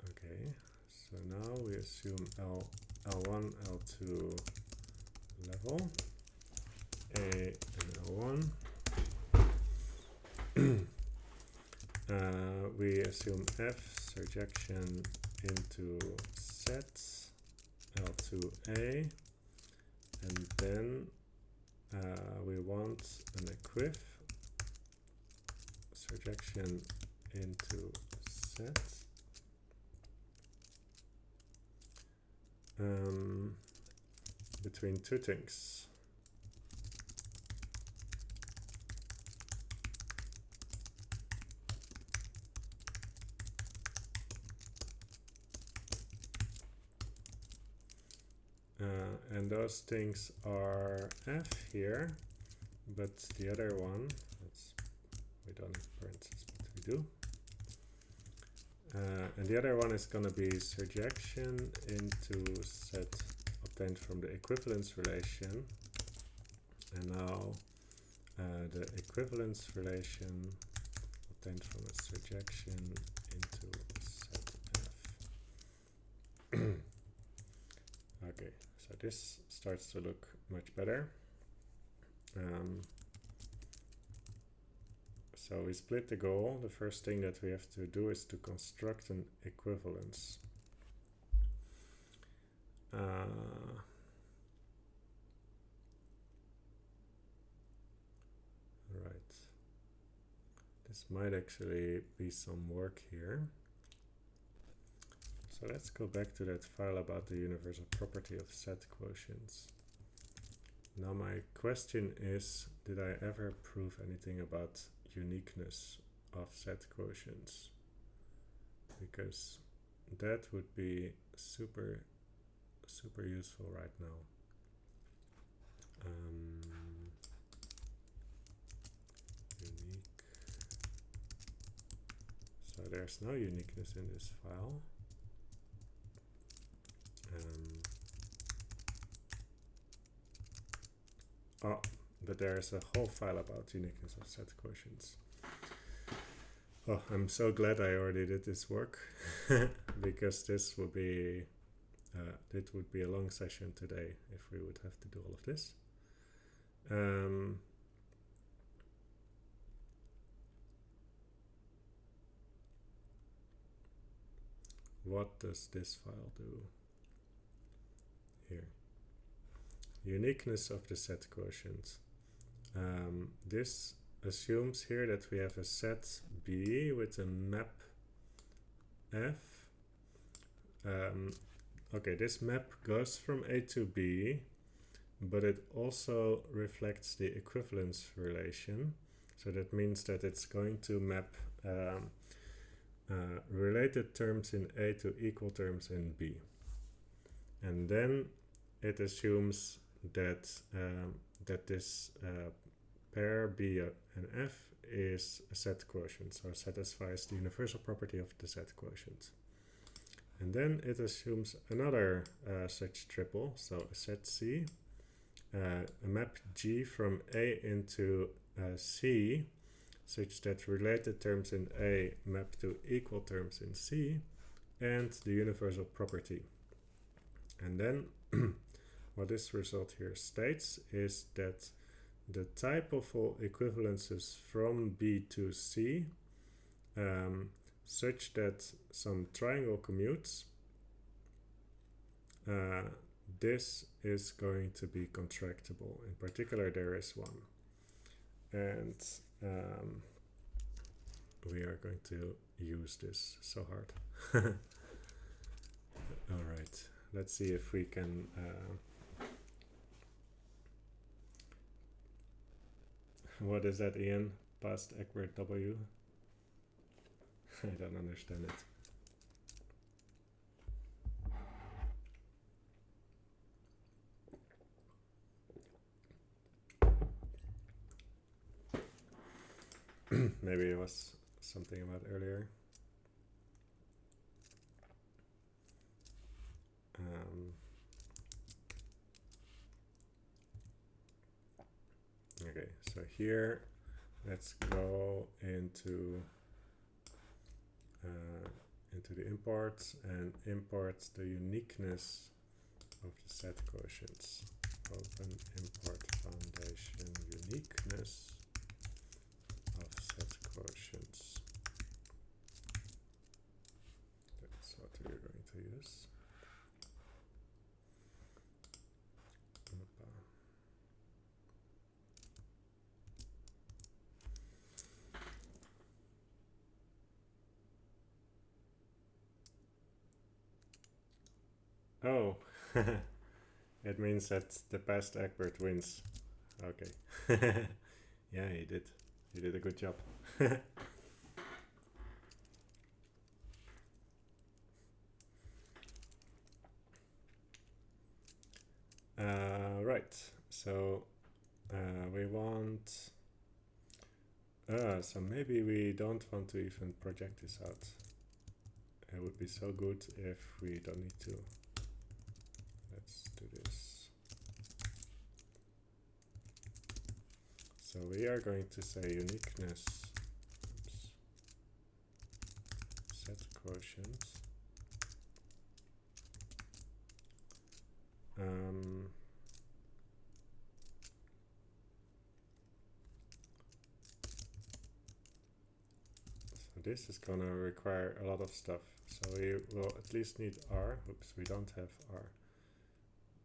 Okay, so now we assume L1, L2 level, A and L1. We assume F surjection into set L2A, and then we want an equiv surjection into set between two things. And those things are F here, but the other one, we don't have parentheses, but we do. And the other one is going to be surjection into set obtained from the equivalence relation. And now the equivalence relation obtained from a surjection into set F. Okay, so this starts to look much better. So we split the goal. The first thing that we have to do is to construct an equivalence. Right. This might actually be some work here. So So let's go back to that file about the universal property of set quotients. Now my question is, did I ever prove anything about uniqueness of set quotients? Because that would be super useful right now. Unique. So there's no uniqueness in this file. Oh, but there's a whole file about uniqueness of set quotients. Oh, I'm so glad I already did this work because this would be it would be a long session today if we would have to do all of this. What does this file do? Here. Uniqueness of the set quotient. This assumes here that we have a set B with a map F. Okay, this map goes from A to B, but it also reflects the equivalence relation. So that means that it's going to map related terms in A to equal terms in B. And then it assumes that that this pair B and F is a set quotient, so satisfies the universal property of the set quotient. And then it assumes another such triple, so a set C, a map G from A into C, such that related terms in A map to equal terms in C, and the universal property. And then what this result here states is that the type of all equivalences from B to C such that some triangle commutes, this is going to be contractible. In particular, there is one. And we are going to use this so hard. All right, let's see if we can what is that, Ian? Past Egbert W? I don't understand it. Maybe it was something about earlier. Okay, so here let's go into the imports and import the uniqueness of the set quotients. Open import foundation uniqueness of set quotients. That's what we're going to use. Oh, it means that the past Egbert wins. Okay. Yeah, he did. He did a good job. Right. So we want. So maybe we don't want to even project this out. It would be so good if we don't need to. Let's do this. So we are going to say uniqueness set quotient. So this is gonna require a lot of stuff. So we will at least need R. Oops, we don't have R.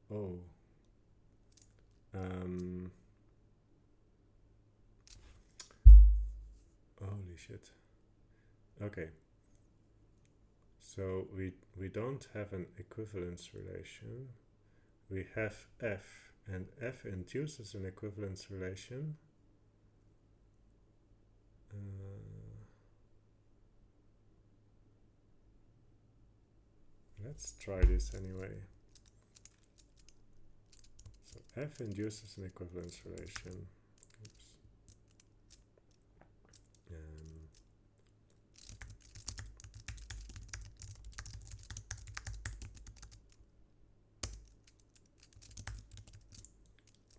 Oh. Holy shit. Okay. So we don't have an equivalence relation. We have F, and F induces an equivalence relation. Let's try this anyway. So F induces an equivalence relation. Oops.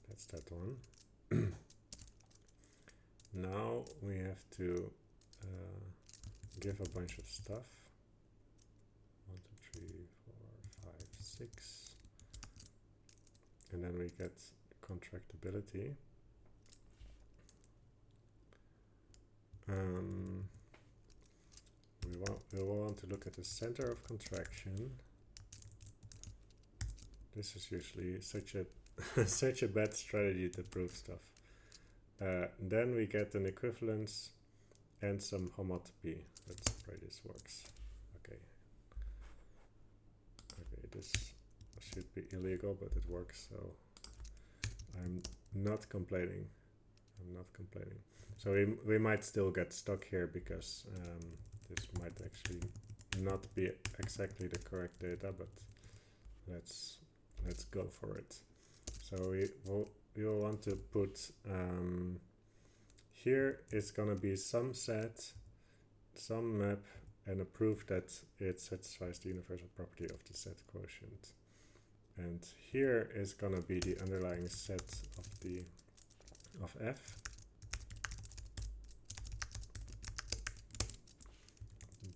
That's that one. Now we have to give a bunch of stuff. 1, 2, 3, 4, 5, 6. And then we get contractibility. We want to look at the center of contraction. This is usually such a such a bad strategy to prove stuff. Then we get an equivalence and some homotopy. Let's pray this works. Okay. Okay, this should be illegal, but it works, so I'm not complaining. I'm not complaining. So we might still get stuck here because this might actually not be exactly the correct data, but let's go for it. So we will want to put here it's gonna be some set, some map, and a proof that it satisfies the universal property of the set quotient. And here is gonna be the underlying set of F.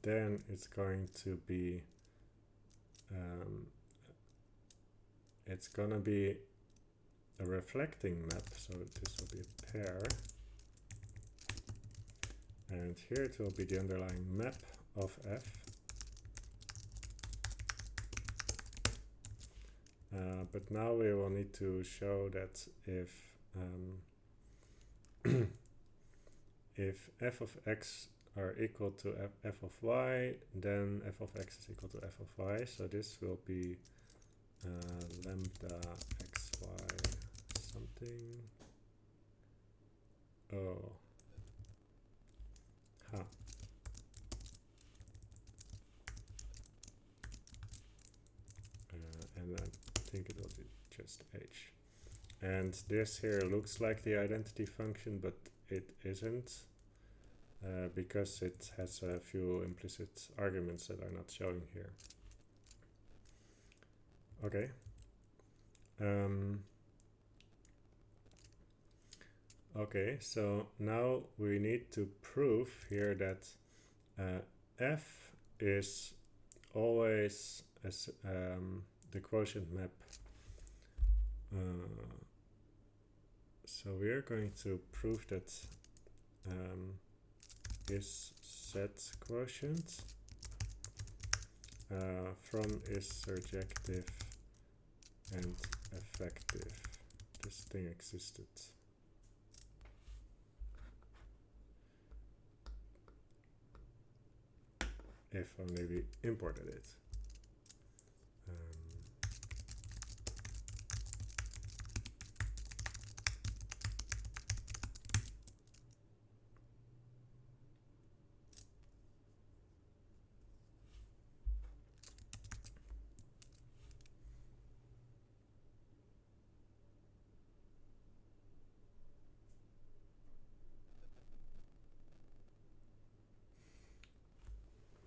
Then it's going to be it's gonna be a reflecting map, so this will be a pair. And here it will be the underlying map of F. But now we will need to show that if if f of x are equal to f of y, then f of x is equal to f of y. So this will be lambda xy something. Oh. Huh. And I think it will be just h. And this here looks like the identity function, but it isn't, because it has a few implicit arguments that are not showing here. Okay. Okay, so now we need to prove here that f is always as the quotient map. So we are going to prove that is set quotient from is surjective and effective. This thing existed. If only we imported it.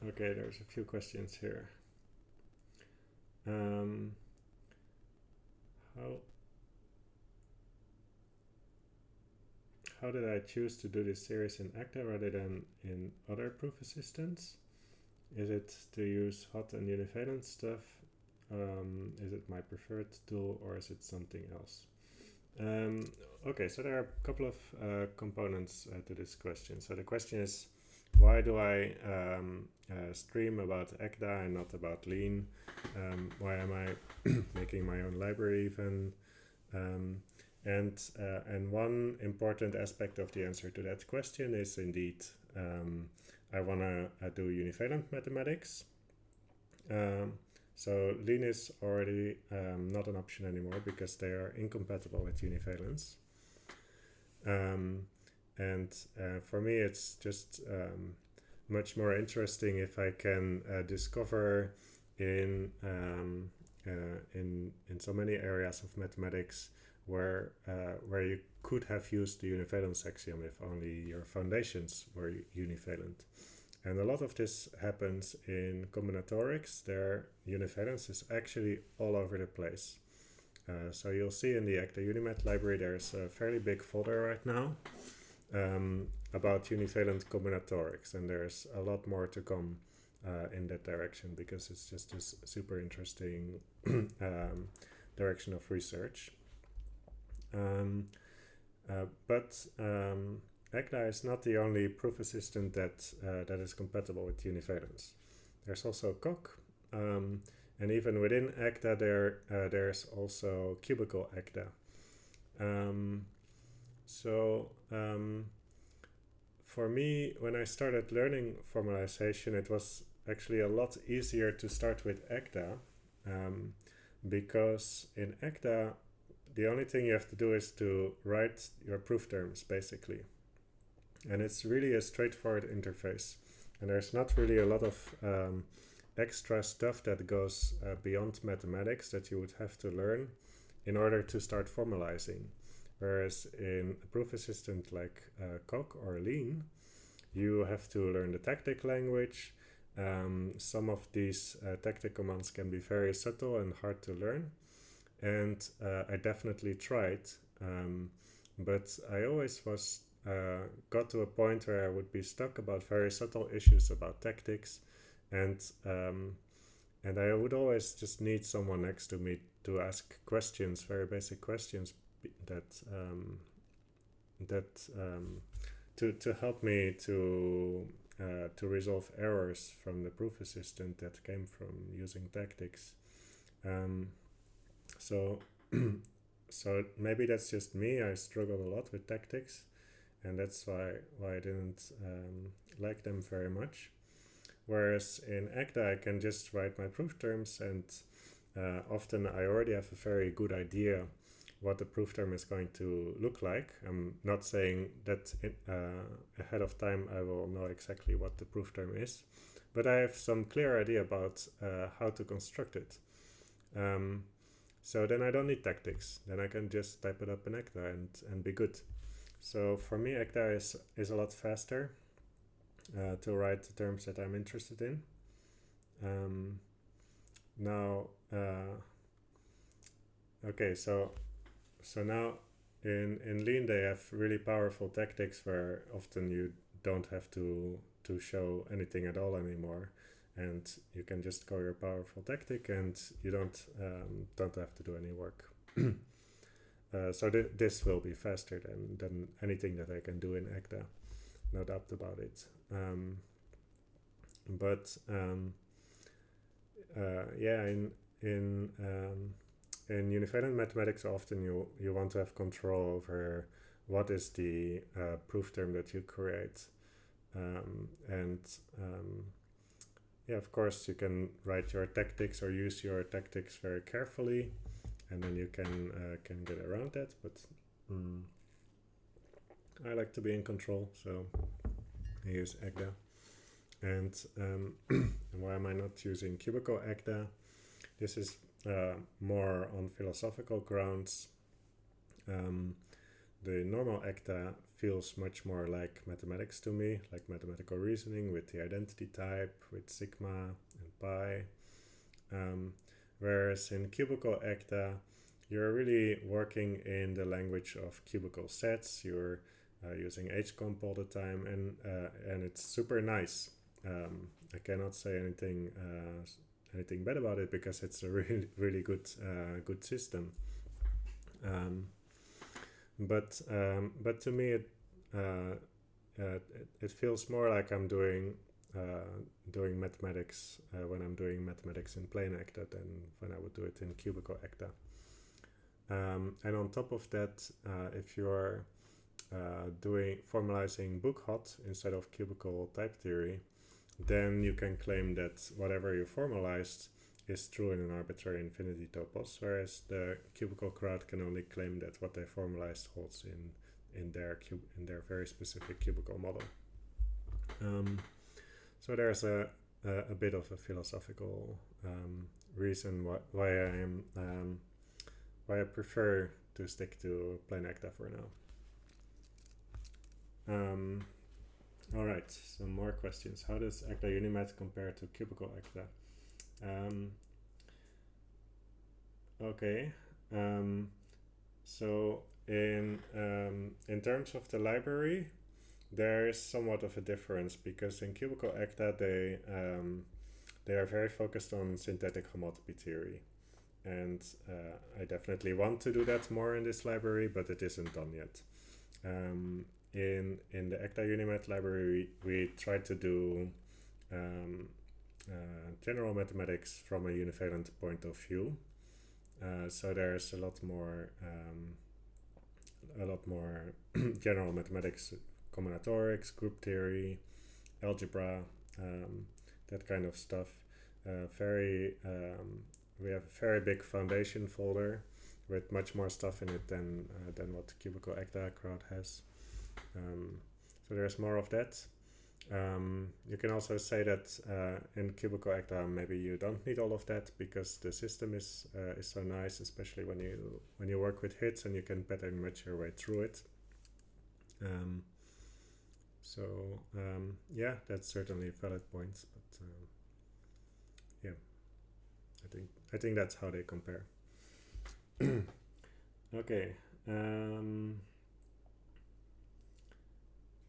Okay, there's a few questions here. How did I choose to do this series in ACTA rather than in other proof assistants? Is it to use hot and univalent stuff? Is it my preferred tool, or is it something else? Okay, so there are a couple of components to this question. So the question is, why do I stream about ACTA and not about Lean? Why am I making my own library even? And one important aspect of the answer to that question is indeed I want to do univalent mathematics. So lean is already not an option anymore because they are incompatible with univalence. And for me, it's just much more interesting if I can discover in so many areas of mathematics where you could have used the univalence axiom if only your foundations were univalent. And a lot of this happens in combinatorics. Their univalence is actually all over the place. So you'll see in the Acta Unimath library there's a fairly big folder right now about univalent combinatorics, and there's a lot more to come in that direction because it's just this super interesting direction of research. But Acta is not the only proof assistant that is compatible with univalence. There's also Coq, and even within Acta there's also cubical Acta. For me, when I started learning formalization, it was actually a lot easier to start with Acta, because in Acta the only thing you have to do is to write your proof terms, basically. And it's really a straightforward interface. And there's not really a lot of extra stuff that goes beyond mathematics that you would have to learn in order to start formalizing. Whereas in a proof assistant like Coq or Lean, you have to learn the tactic language. Some of these tactic commands can be very subtle and hard to learn. And I definitely tried, but I always got to a point where I would be stuck about very subtle issues about tactics, and I would always just need someone next to me to ask questions, very basic questions to help me to resolve errors from the proof assistant that came from using tactics. So maybe that's just me. I struggled a lot with tactics, and that's why I didn't like them very much. Whereas in Acta I can just write my proof terms, and often I already have a very good idea what the proof term is going to look like. I'm not saying that ahead of time I will know exactly what the proof term is, but I have some clear idea about how to construct it. So then I don't need tactics. Then I can just type it up in Acta and be good. So for me, Acta is a lot faster to write the terms that I'm interested in. Okay, so now in Lean they have really powerful tactics where often you don't have to show anything at all anymore, and you can just call your powerful tactic and you don't have to do any work. So this will be faster than anything that I can do in Acta, no doubt about it. In univalent mathematics, often you want to have control over what is the proof term that you create, of course you can write your tactics or use your tactics very carefully, and then you can get around that. But I like to be in control, so I use Acta. And why am I not using cubical Acta? This is more on philosophical grounds. The normal Acta feels much more like mathematics to me, like mathematical reasoning with the identity type, with sigma and pi. Whereas in cubical Acta, you're really working in the language of cubical sets. You're using hcomp all the time, and it's super nice. I cannot say anything bad about it because it's a really good system. But to me it feels more like I'm doing mathematics when I'm doing mathematics in plain Acta than when I would do it in cubical Acta. And on top of that, if you're formalizing book hot instead of cubical type theory, then you can claim that whatever you formalized is true in an arbitrary infinity topos, whereas the cubical crowd can only claim that what they formalized holds in their very specific cubical model. So there's a bit of a philosophical reason why I prefer to stick to plain ACTA for now. All right, some more questions. How does ACTA Unimet compare to cubical ACTA? Okay, so in terms of the library, there is somewhat of a difference, because in cubical ACTA they are very focused on synthetic homotopy theory, and I definitely want to do that more in this library, but it isn't done yet. In the ACTA Unimet library, we try to do general mathematics from a univalent point of view. So there's a lot more general mathematics, combinatorics, group theory, algebra, that kind of stuff. We have a very big foundation folder with much more stuff in it than what the cubical ACTA crowd has. So there's more of that. You can also say that in cubical ACTA maybe you don't need all of that, because the system is so nice, especially when you work with hits and you can pattern match your way through it. Yeah, that's certainly a valid point, but yeah, I think that's how they compare. Okay.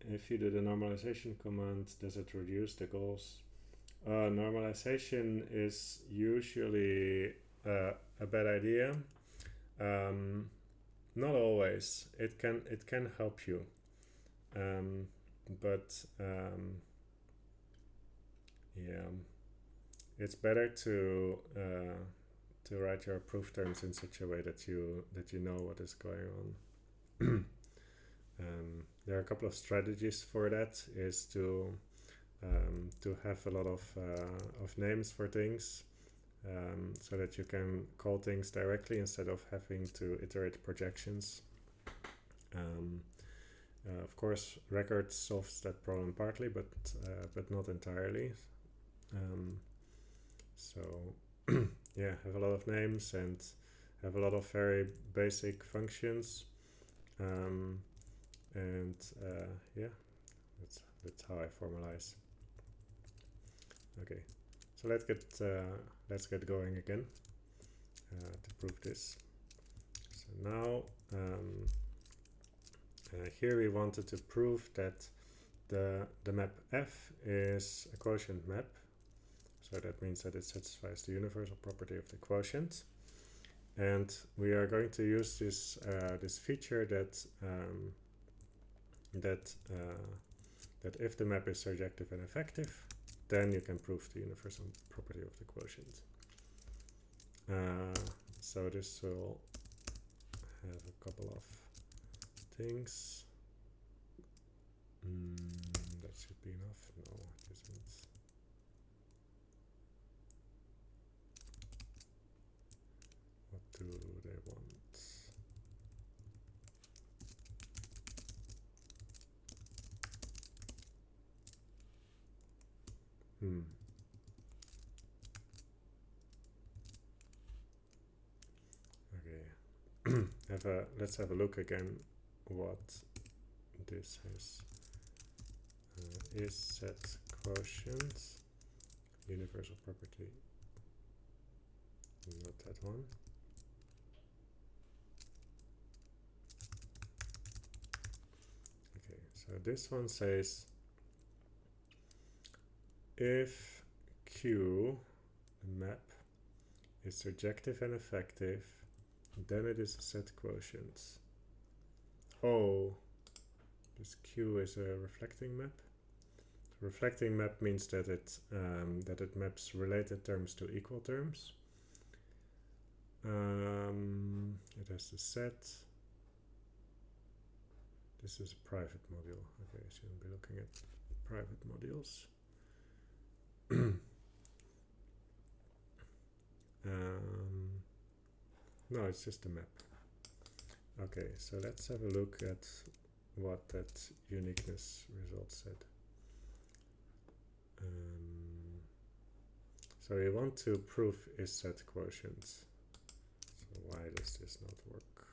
If you do the normalization command, does it reduce the goals? Normalization is usually a bad idea. Not always. It can help you, but yeah, it's better to write your proof terms in such a way that you know what is going on. There are a couple of strategies for that. Is to have a lot of names for things, so that you can call things directly instead of having to iterate projections. Of course, record solves that problem partly, but not entirely. So yeah, have a lot of names and have a lot of very basic functions. Yeah, that's how I formalize. Okay, so let's get going again to prove this. So now here we wanted to prove that the map F is a quotient map. So that means that it satisfies the universal property of the quotient. And we are going to use this this feature that if the map is surjective and effective, then you can prove the universal property of the quotient. So this will have a couple of things. That should be enough. No, it isn't. What do they want? Okay. Let's have a look again what this is. Is set quotient universal property, not that one. Okay, so this one says if Q, the map, is surjective and effective, then it is a set quotient. Oh, this Q is a reflecting map. Reflecting map means that it maps related terms to equal terms. It has the set. This is a private module. Okay, I shouldn't be looking at private modules. no, it's just a map. Okay, so let's have a look at what that uniqueness result said. So we want to prove is set quotients. So why does this not work?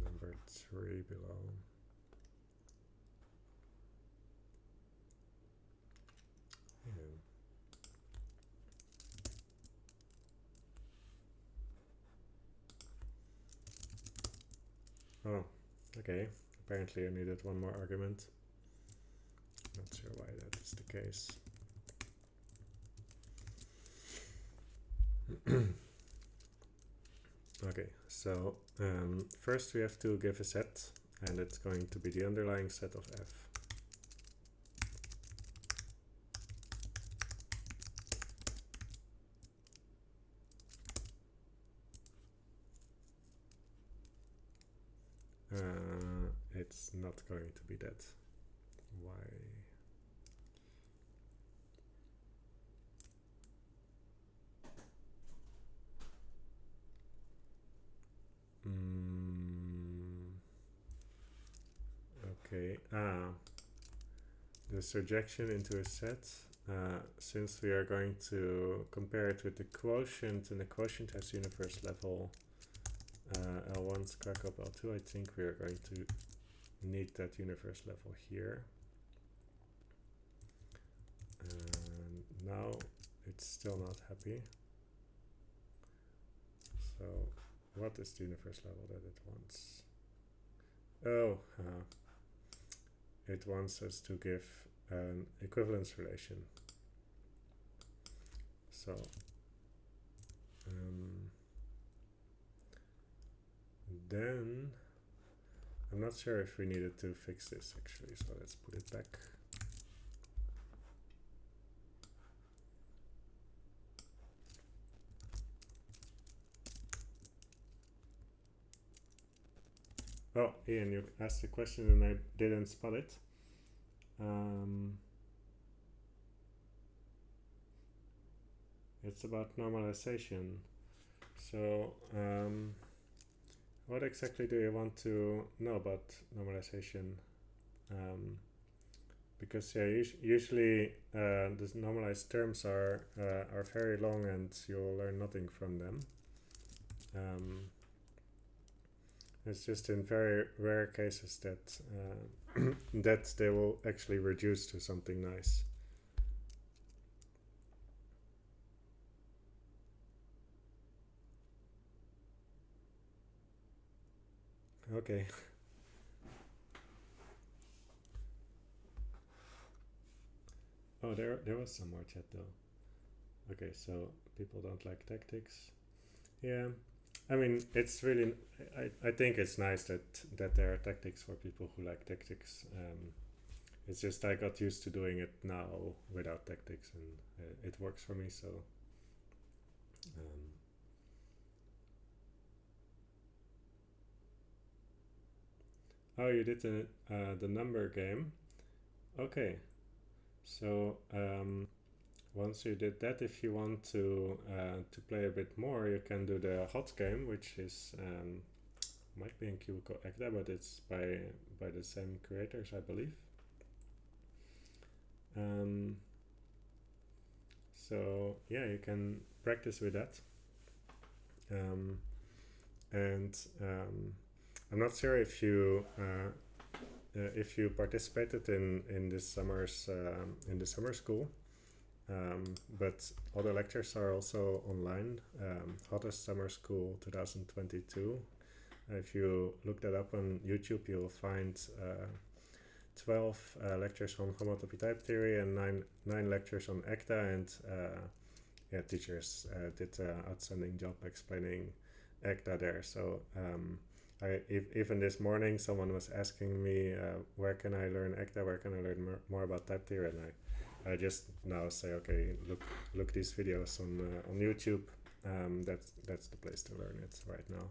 Number 3 below. Oh, okay. Apparently I needed one more argument. Not sure why that is the case. Okay, so first we have to give a set, and it's going to be the underlying set of F. It's not going to be that. Why? Okay. The surjection into a set. Since we are going to compare it with the quotient, and the quotient has universe level L1 crack up L2, I think we are going to need that universe level here. And now it's still not happy. So what is the universe level that it wants? Oh, it wants us to give an equivalence relation. So then I'm not sure if we needed to fix this actually, so let's put it back. Oh, Ian, you asked a question and I didn't spot it. It's about normalization. So, what exactly do you want to know about normalization? Because yeah, usually the normalized terms are very long and you'll learn nothing from them. It's just in very rare cases that that they will actually reduce to something nice. Okay. Oh, there was some more chat though. Okay, so people don't like tactics. Yeah, I mean, it's really, I think it's nice that there are tactics for people who like tactics. It's just I got used to doing it now without tactics, and it works for me. So, oh, you did the number game. Okay, so once you did that, if you want to play a bit more, you can do the hot game, which is might be in Cubicle Acta, but it's by the same creators, I believe. So yeah, you can practice with that. And I'm not sure if you participated in this summer's in the summer school, but all the lectures are also online. Hottest Summer School 2022. If you look that up on YouTube, you'll find 12 lectures on homotopy type theory and nine lectures on ACTA, and yeah, teachers did an outstanding job explaining ACTA there. So even this morning, someone was asking me, where can I learn ACTA? Where can I learn more about type theory? And I just now say, okay, look these videos on YouTube. that's the place to learn it right now.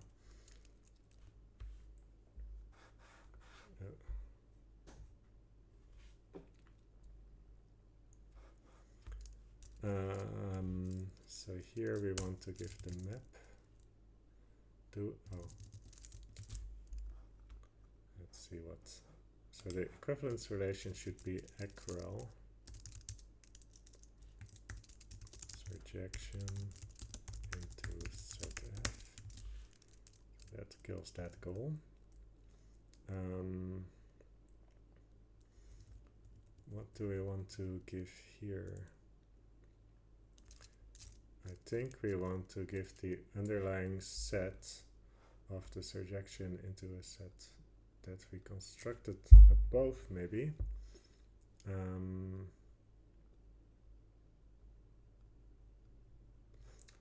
So here we want to give the map to, let's see what, so the equivalence relation should be equal surjection into set F. That kills that goal. What do we want to give here? I think we want to give the underlying set of the surjection into a set that we constructed above, maybe.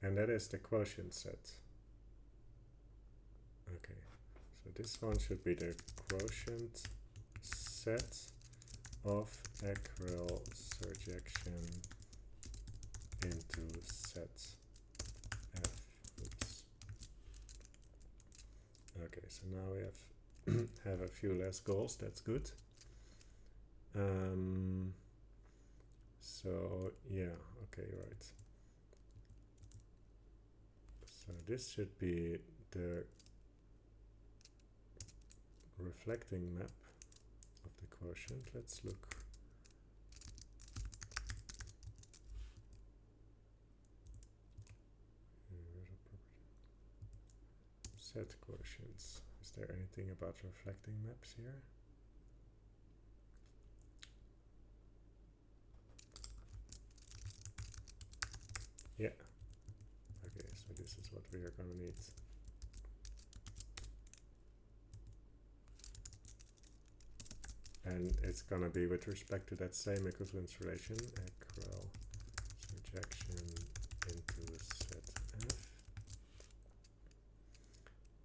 And that is the quotient set. Okay, so this one should be the quotient set of equal surjection into set F. Oops. Okay, so now we have a few less goals. That's good. So yeah, okay, right. So this should be the reflecting map of the quotient. Let's look. Set quotients. Is there anything about reflecting maps here? Yeah. Okay, so this is what we are going to need. And it's going to be with respect to that same equivalence relation, equal surjection into set F.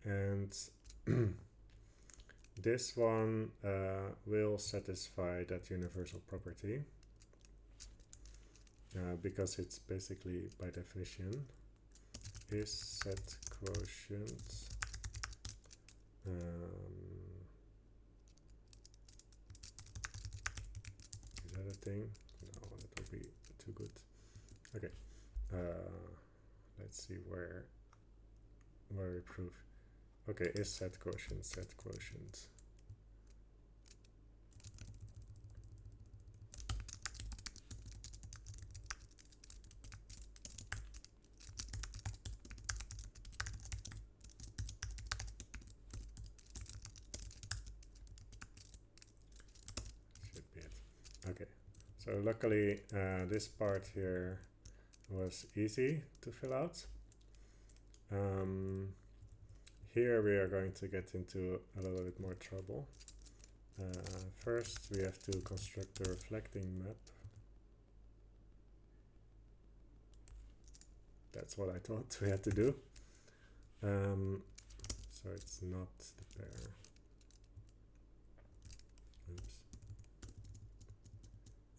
And this one will satisfy that universal property because it's basically, by definition, is set quotient is that a thing? No, that would be too good. Okay, let's see where we prove. Okay, is set quotient, set quotient. Should be it. Okay, so luckily this part here was easy to fill out. Here we are going to get into a little bit more trouble. First we have to construct the reflecting map. That's what I thought we had to do. So it's not the pair. Oops.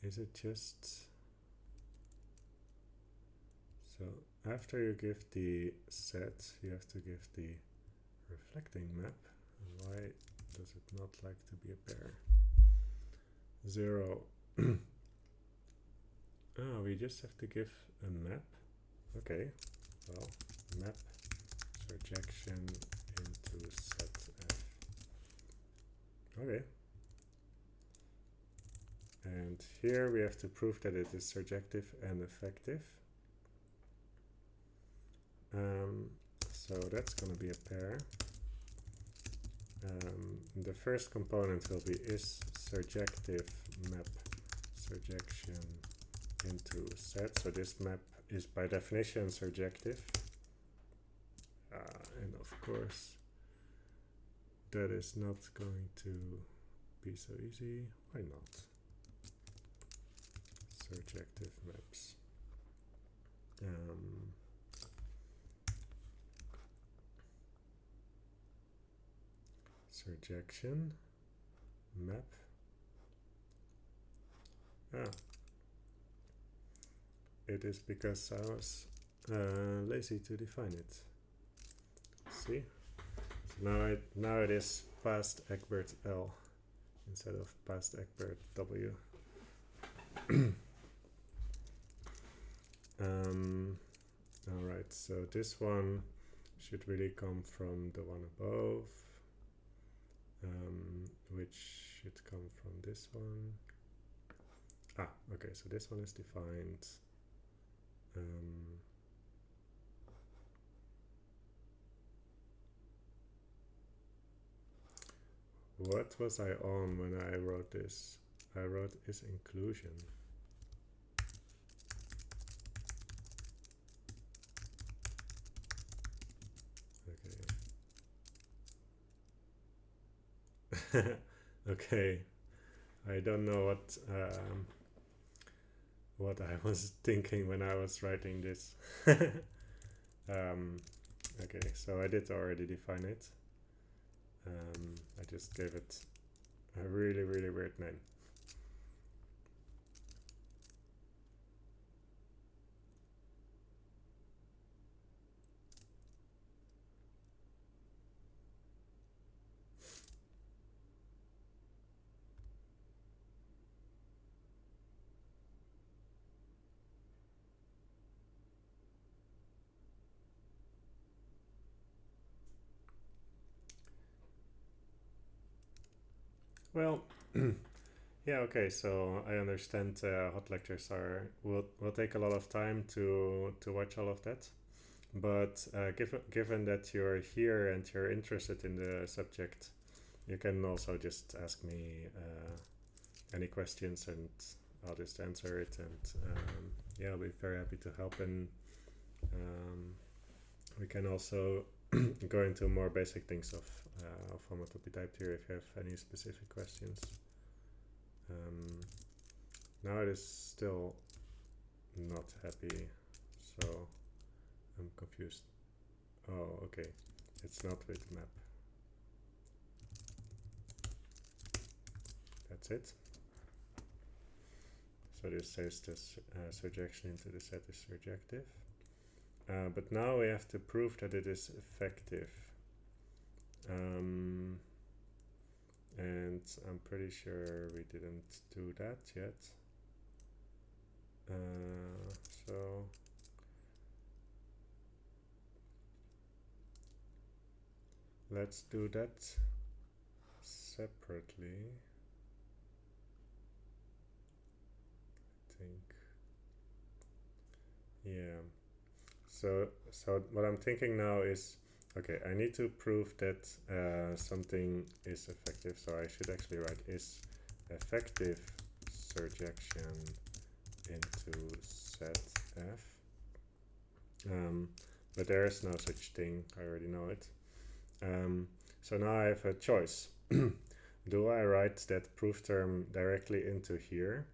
Is it just... So after you give the set, you have to give the reflecting map. And why does it not like to be a pair? 0. Oh, we just have to give a map. Okay, well, map surjection into set F. Okay. And here we have to prove that it is surjective and effective. So that's going to be a pair. The first component will be is surjective map surjection into set. So this map is by definition surjective. And of course, that is not going to be so easy. Why not? Surjective maps. Surjection map. It is because I was lazy to define it. See? So now it is past Egbert L instead of past Egbert W. Alright, so this one should really come from the one above, which should come from this one. Okay, so this one is defined. What was I on when I wrote this? I wrote is inclusion. Okay. Okay. I don't know what I was thinking when I was writing this. Okay, so I did already define it. I just gave it a really, really weird name. Well, yeah, okay. So I understand hot lectures will take a lot of time to watch all of that, but given that you're here and you're interested in the subject, you can also just ask me any questions and I'll just answer it. And yeah, I'll be very happy to help. And we can also go into more basic things of homotopy type theory if you have any specific questions. Now it is still not happy, so I'm confused. Oh, okay, it's not with map. That's it. So this says this surjection into the set is surjective. But now we have to prove that it is effective. And I'm pretty sure we didn't do that yet. So let's do that separately. I think. Yeah. So what I'm thinking now is, okay, I need to prove that something is effective. So I should actually write is effective surjection into set F. But there is no such thing. I already know it. So now I have a choice. Do I write that proof term directly into here?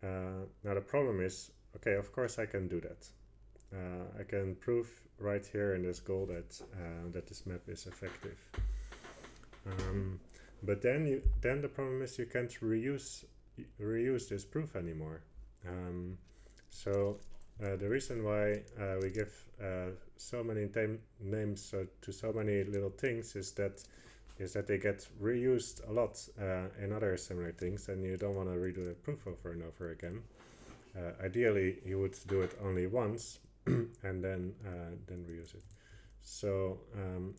Now the problem is, okay, of course I can do that. I can prove right here in this goal that that this map is effective. But then the problem is you can't reuse this proof anymore. So the reason why we give so many names to so many little things is that they get reused a lot in other similar things, and you don't want to redo the proof over and over again. Ideally, you would do it only once and then reuse it. So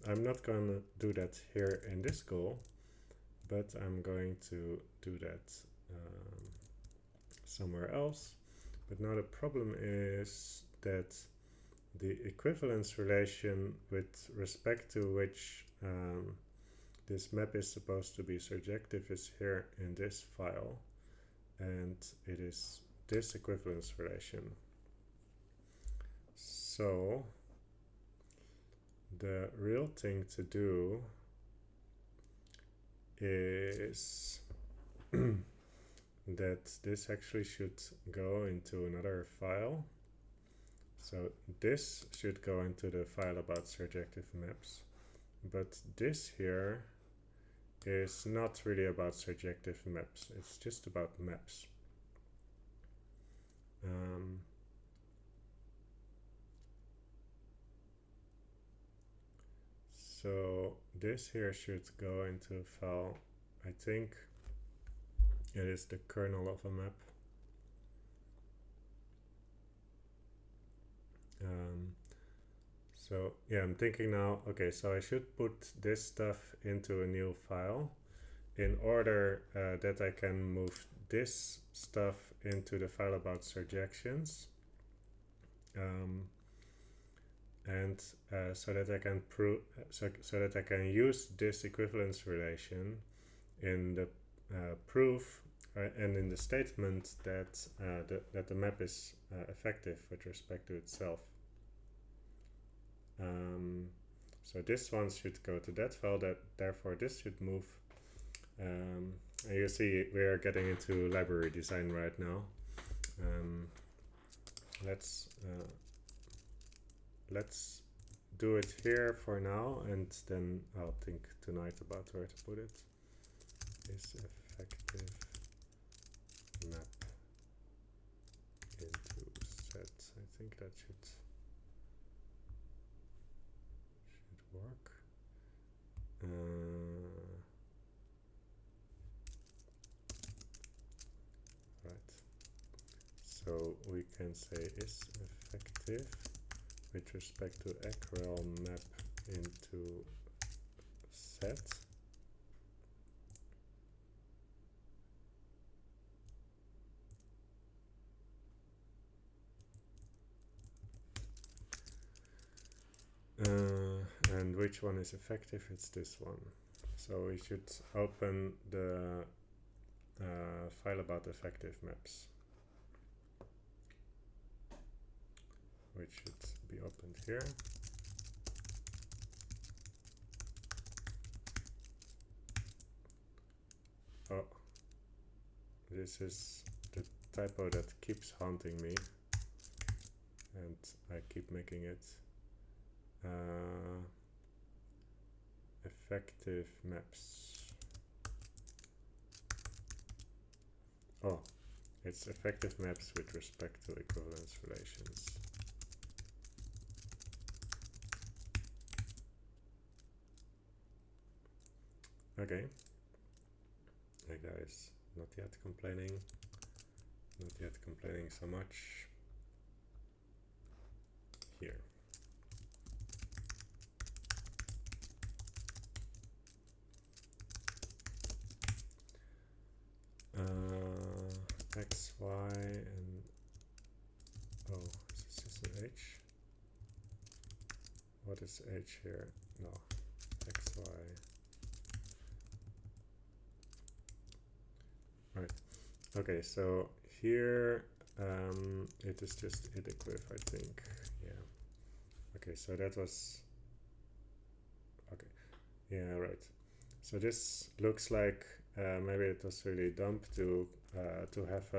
I'm not going to do that here in this goal, but I'm going to do that somewhere else. But now the problem is that the equivalence relation with respect to which this map is supposed to be surjective is here in this file, and it is this equivalence relation. So the real thing to do is that this actually should go into another file. So this should go into the file about surjective maps, but this here is not really about surjective maps, it's just about maps. So this here should go into a file. I think it is the kernel of a map. So yeah, I'm thinking now, okay, so I should put this stuff into a new file in order that I can move this stuff into the file about surjections. And so that I can prove, so that I can use this equivalence relation in the proof and in the statement that that the map is effective with respect to itself. So this one should go to that file. That therefore this should move. And you see we are getting into library design right now. Let's do it here for now, and then I'll think tonight about where to put it. Is effective map into set. I think that should work. Right. So we can say is effective with respect to equal map into set. And which one is effective? It's this one. So we should open the file about effective maps, which should be opened here. Oh, this is the typo that keeps haunting me, and I keep making it effective maps. Oh, it's effective maps with respect to equivalence relations. Okay. Hey guys, not yet complaining so much. Here. X, Y, and oh, is this an H? What is H here? No, X, Y. Right. Okay, so here it is just equiv, I think. Yeah. Okay, so that was okay. Yeah, right. So this looks like maybe it was really dumb to have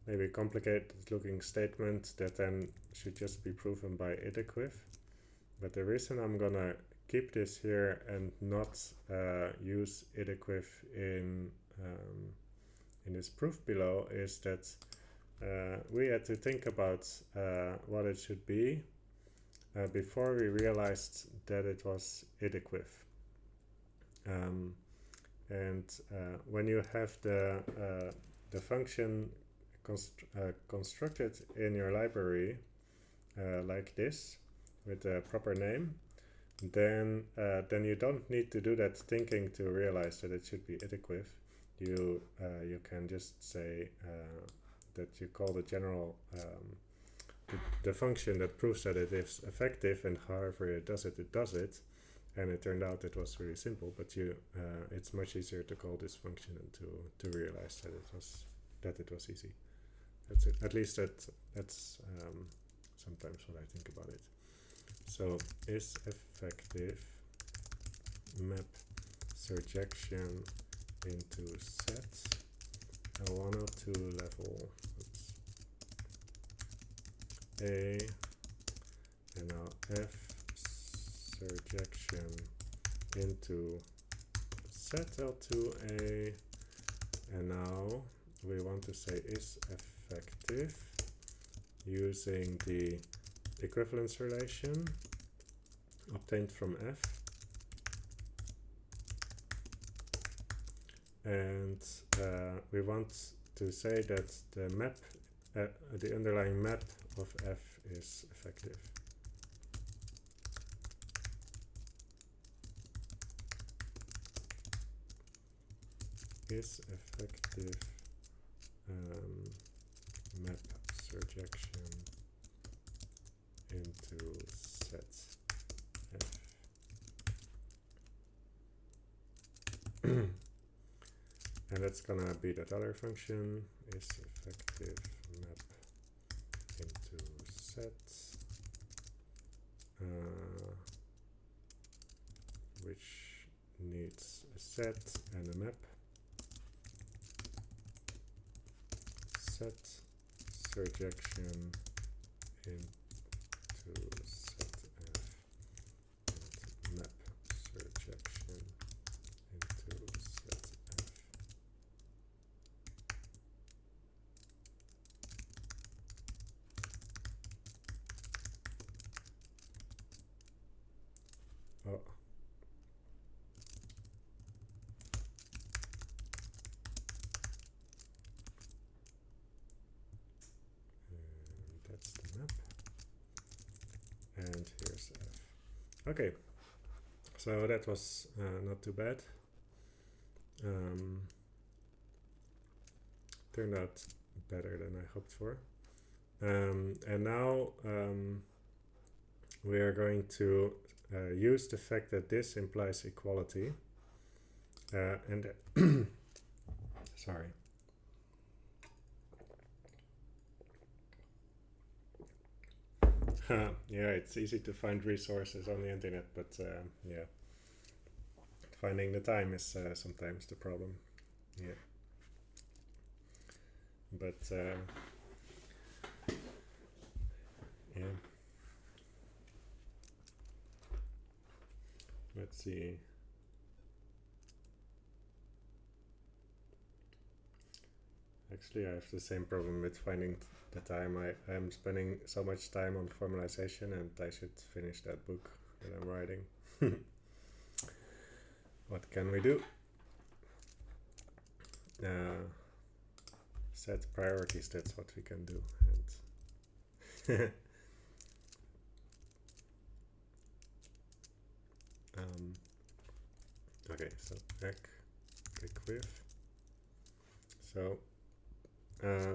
maybe complicated looking statement that then should just be proven by equiv. But the reason I'm gonna keep this here and not use equiv in this proof below is that we had to think about what it should be before we realized that it was equiv. And when you have the function constructed in your library like this with a proper name, then you don't need to do that thinking to realize that it should be equiv. You can just say that you call the general the function that proves that it is effective, and however it does it. And it turned out it was really simple, but it's much easier to call this function and to realize that it was easy. That's it. At least that's sometimes what I think about it. So is effective map surjection into set a 102 level. Oops. A, and now F surjection into set L2A, and now we want to say is effective using the equivalence relation, obtained from F, and we want to say that the map, the underlying map of F is effective. Is effective map surjection into set F. And that's gonna be that other function, is effective map into set, which needs a set and a map. Set surjection into set F and map surjection into set F. Oh. That's the map. And here's F. Okay, so that was not too bad. Turned out better than I hoped for. And now we are going to use the fact that this implies equality. And sorry. Yeah, it's easy to find resources on the internet, but yeah, finding the time is sometimes the problem. Yeah, but yeah, let's see. Actually, I have the same problem with finding the time. I'm spending so much time on formalization, and I should finish that book that I'm writing. What can we do? Set priorities, that's what we can do. And okay, so equiv. So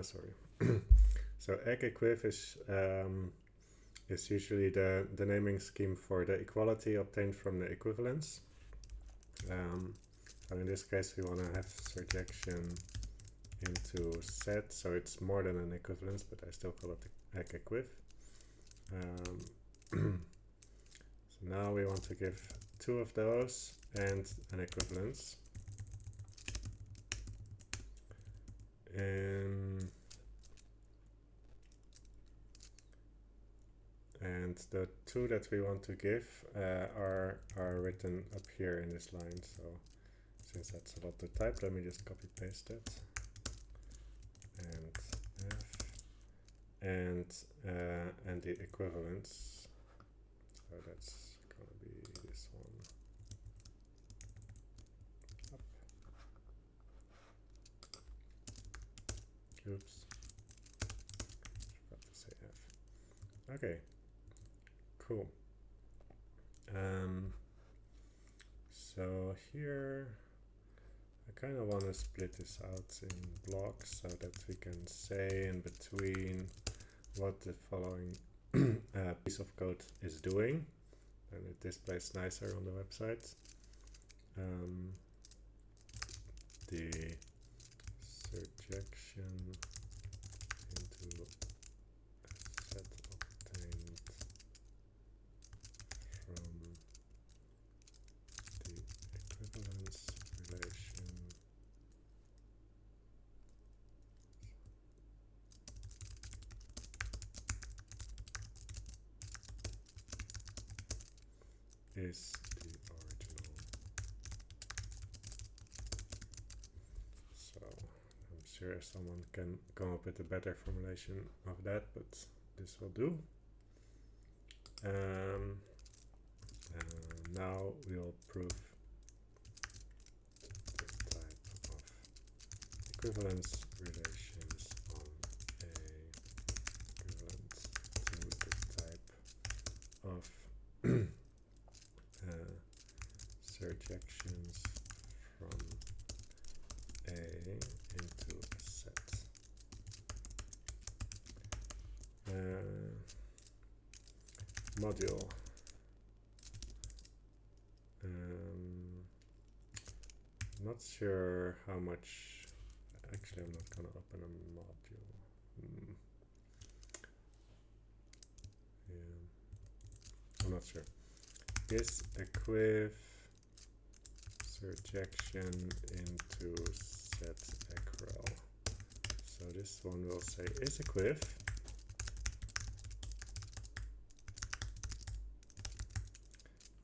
sorry. So equiv is usually the naming scheme for the equality obtained from the equivalence. So in this case we want to have surjection into set, so it's more than an equivalence, but I still call it equiv. So now we want to give two of those and an equivalence. And the two that we want to give are written up here in this line. So since that's a lot to type, let me just copy paste it. And F and the equivalence. So that's gonna be this one. Up. Oops. Forgot to say F. Okay. Cool. So here I kind of want to split this out in blocks so that we can say in between what the following piece of code is doing, and it displays nicer on the website. The surjection into a set obtained from the equivalence relation is the original. So I'm sure someone can come up with a better formulation of that, but this will do. Now we'll prove the type of equivalence relations on A equivalent to the type of surjections from A into a set. Module. Not sure how much. Actually, I'm not gonna open a module. Yeah, I'm not sure. Is equiv surjection into set equal. So this one will say is equiv.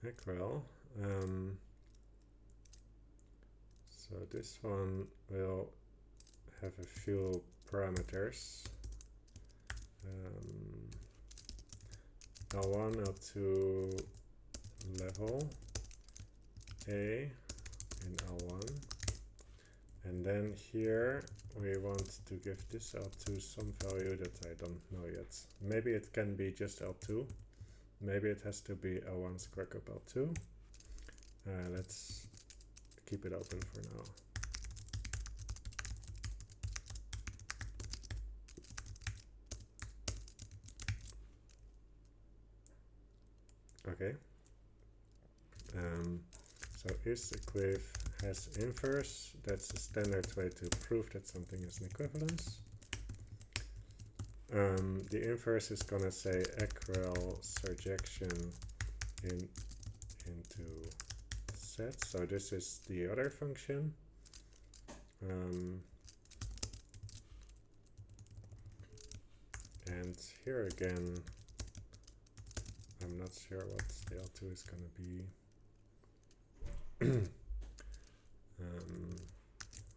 Equal. So this one will have a few parameters. L1, L2 level A in L1. And then here we want to give this L2 some value that I don't know yet. Maybe it can be just L2. Maybe it has to be L1 square cup L2. Let's keep it open for now. Okay. So is equiv has inverse. That's the standard way to prove that something is an equivalence. The inverse is gonna say equal surjection into set. So this is the other function. And here again, I'm not sure what the L2 is going to be.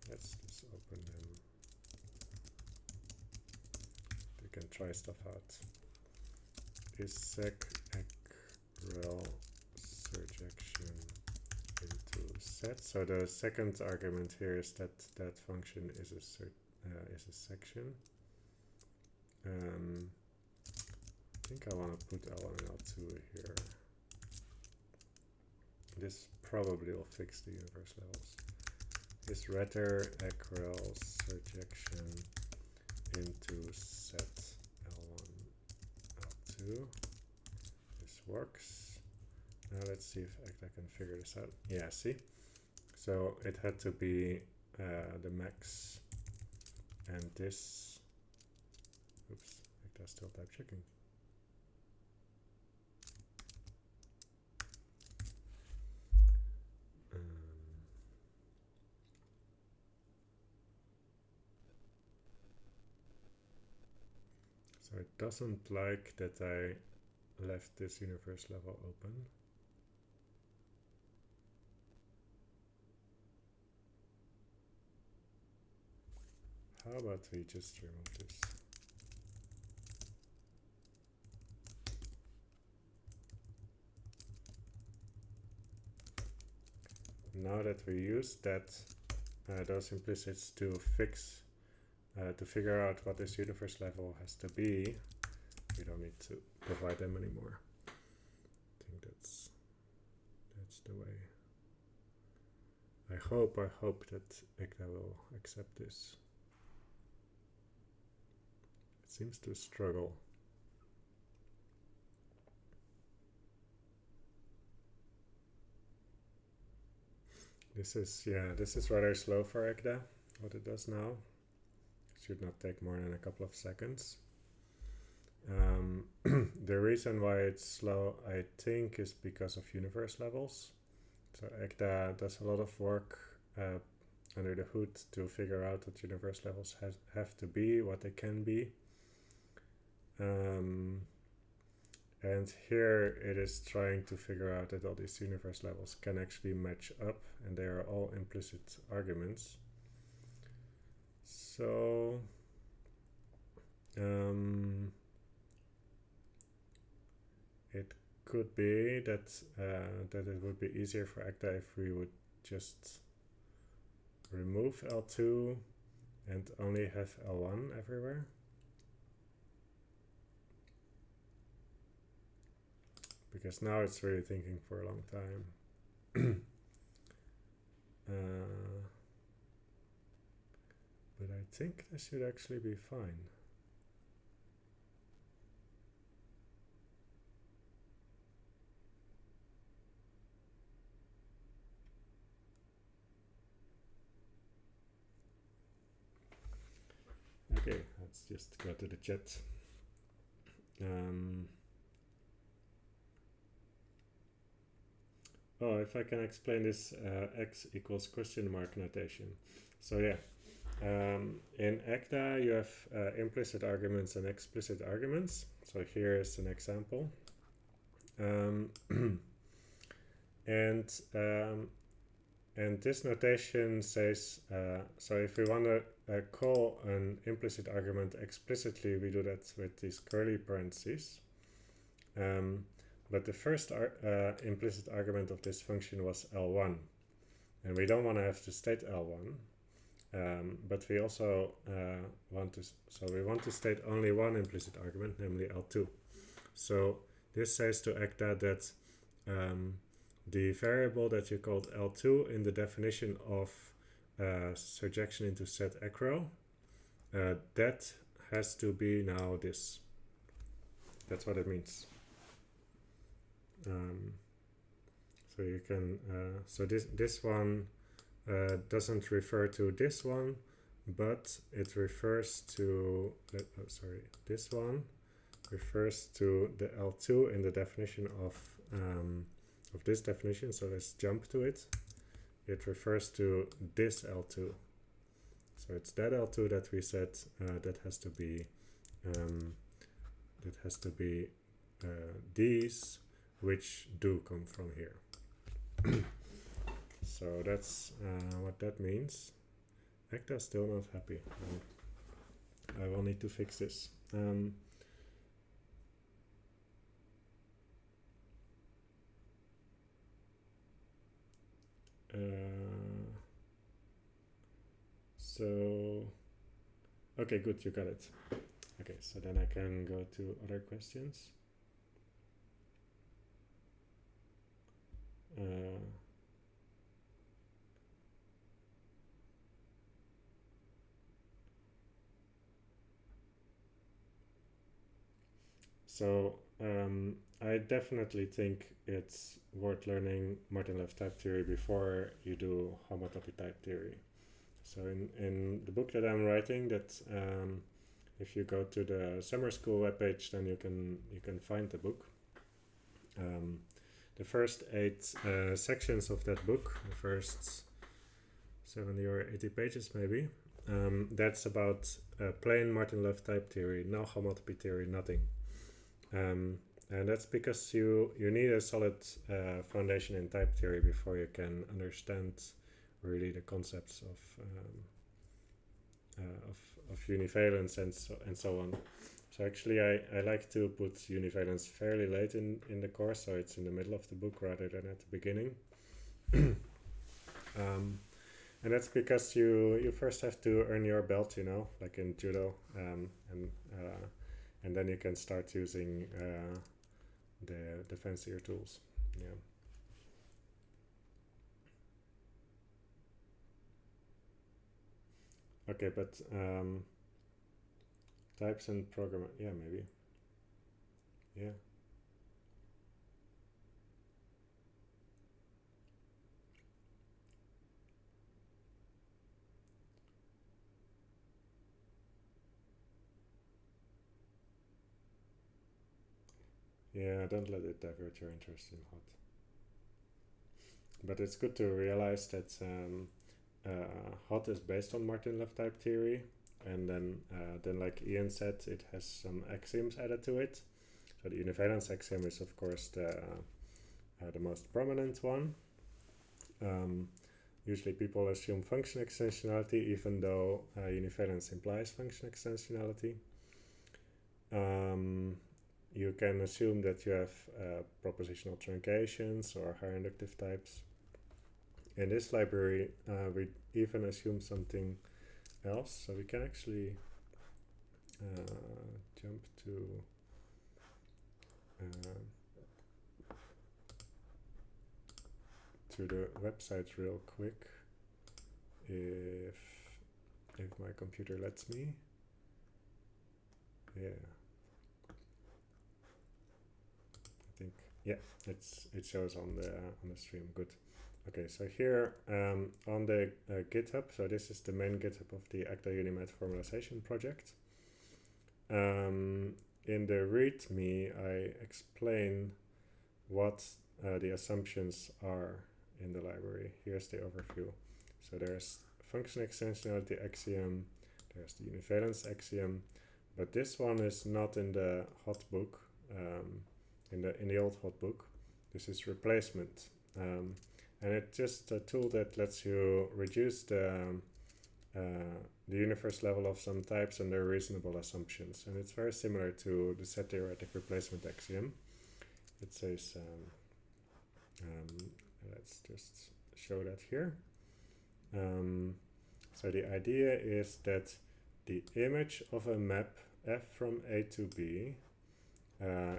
Let's just open them. We can try stuff out. Is sec equal surjection into set. So the second argument here is that that function is a section. I think I want to put L1 and L2 here. This probably will fix the universe levels. Is rhetor equals surjection into set L1, L2. This works. Now let's see if I can figure this out. Yeah, see? So it had to be the max and this. Oops, that's still type checking. So it doesn't like that I left this universe level open. How about we just remove this? Now that we use that, those implicits to fix, to figure out what this universe level has to be, we don't need to provide them anymore. I think that's the way. I hope that ECDA will accept this. It seems to struggle. This is rather slow for ECDA, what it does now. It should not take more than a couple of seconds. The reason why it's slow, I think, is because of universe levels. So ECDA does a lot of work under the hood to figure out what universe levels have to be, what they can be. And here it is trying to figure out that all these universe levels can actually match up, and they are all implicit arguments. So it could be that that it would be easier for ACTA if we would just remove L2 and only have L1 everywhere. Because now it's really thinking for a long time. But I think this should actually be fine. Okay, let's just go to the chat. Oh, if I can explain this x equals question mark notation. So yeah, in ACTA you have implicit arguments and explicit arguments. So here is an example. And this notation says, so if we want to call an implicit argument explicitly, we do that with these curly parentheses. But the first implicit argument of this function was L1. And we don't want to have to state L1. But we also want to state only one implicit argument, namely L2. So this says to ACTA that the variable that you called L2 in the definition of surjection into set acro, that has to be now this. That's what it means. So you can so this one doesn't refer to this one, but it refers to this one refers to the L2 in the definition of this definition. So let's jump to it. It refers to this L2. So it's that L2 that we said that has to be these, which do come from here. So that's what that means. ACTA still not happy. I will need to fix this. So, okay, good, you got it. Okay, so then I can go to other questions. So I definitely think it's worth learning Martin-Lev type theory before you do homotopy type theory. So in the book that I'm writing, that if you go to the summer school webpage, then you can find the book. The first 8 sections of that book, the first 70 or 80 pages maybe, that's about plain Martin-Lev type theory, no homotopy theory, nothing. And that's because you need a solid foundation in type theory before you can understand really the concepts of univalence and so on. So actually I like to put univalence fairly late in the course, so it's in the middle of the book rather than at the beginning. And that's because you first have to earn your belt, you know, like in judo, and then you can start using the fancier tools. Yeah. Okay, but types and program, yeah, maybe. Yeah. Yeah, don't let it divert your interest in hot. But it's good to realize that hot is based on Martin-Lev type theory, and then like Ian said, it has some axioms added to it. So the Univariance Axiom is of course the most prominent one. Usually people assume function extensionality, even though univariance implies function extensionality. you can assume that you have propositional truncations or higher inductive types. In this library, we even assume something else, so we can actually jump to the website real quick, if my computer lets me. Yeah, I think, yeah, it shows on the stream. Good. Okay, so here on the GitHub, so this is the main GitHub of the Acta Unimet formalization project. In the README, I explain what the assumptions are in the library. Here's the overview. So there's function extensionality axiom, there's the Univalence axiom, but this one is not in the hot book, in the old hot book. This is replacement, and it's just a tool that lets you reduce the universe level of some types under reasonable assumptions, and it's very similar to the set theoretic replacement axiom. It says, let's just show that here. So the idea is that the image of a map f from A to B,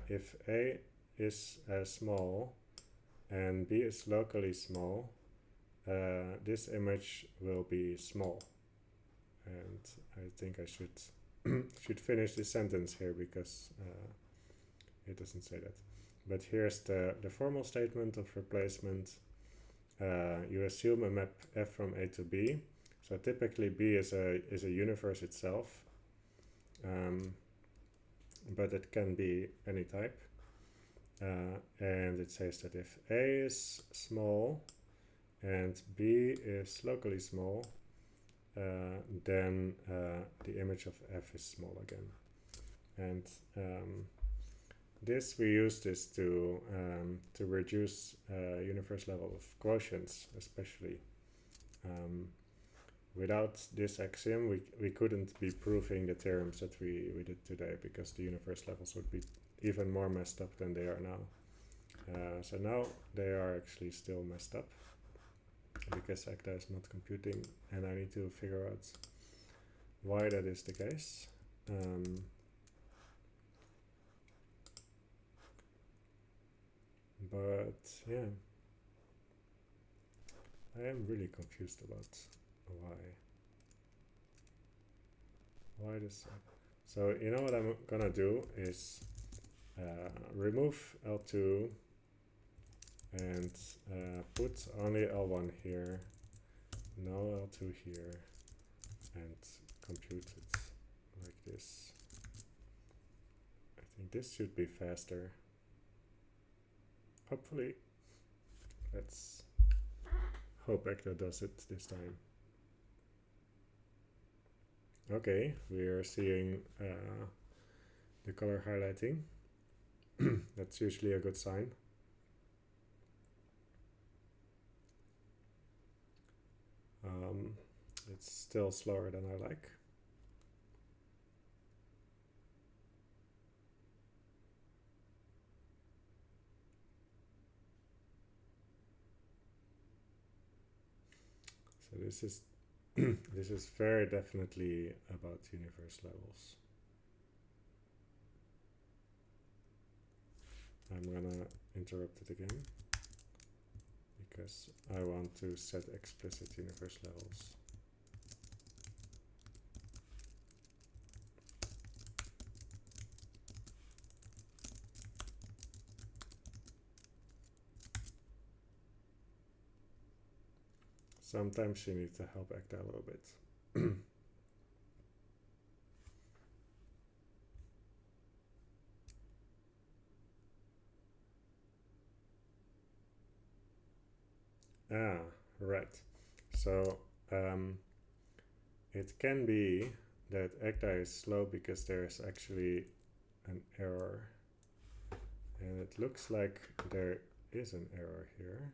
if A is small and B is locally small, this image will be small. And I think I should finish this sentence here because it doesn't say that. But here's the formal statement of replacement. You assume a map f from A to B. So typically B is a universe itself, but it can be any type. And it says that if A is small and B is locally small, then the image of f is small again. And we use this to reduce universe level of quotients, especially. Without this axiom, we couldn't be proving the theorems that we did today, because the universe levels would be even more messed up than they are now. So now they are actually still messed up, because Acta is not computing, and I need to figure out why that is the case. But yeah, I am really confused about why this. So you know what I'm gonna do is remove L2 and put only L1 here, no L2 here, and compute it like this. I think this should be faster. Hopefully. Let's hope Acta does it this time. Okay, we are seeing the color highlighting. That's usually a good sign. It's still slower than I like. So this is this is very definitely about universe levels. I'm gonna interrupt it again because I want to set explicit universe levels. Sometimes you need to help Acta a little bit. Right. So it can be that Acta is slow because there's actually an error. And it looks like there is an error here.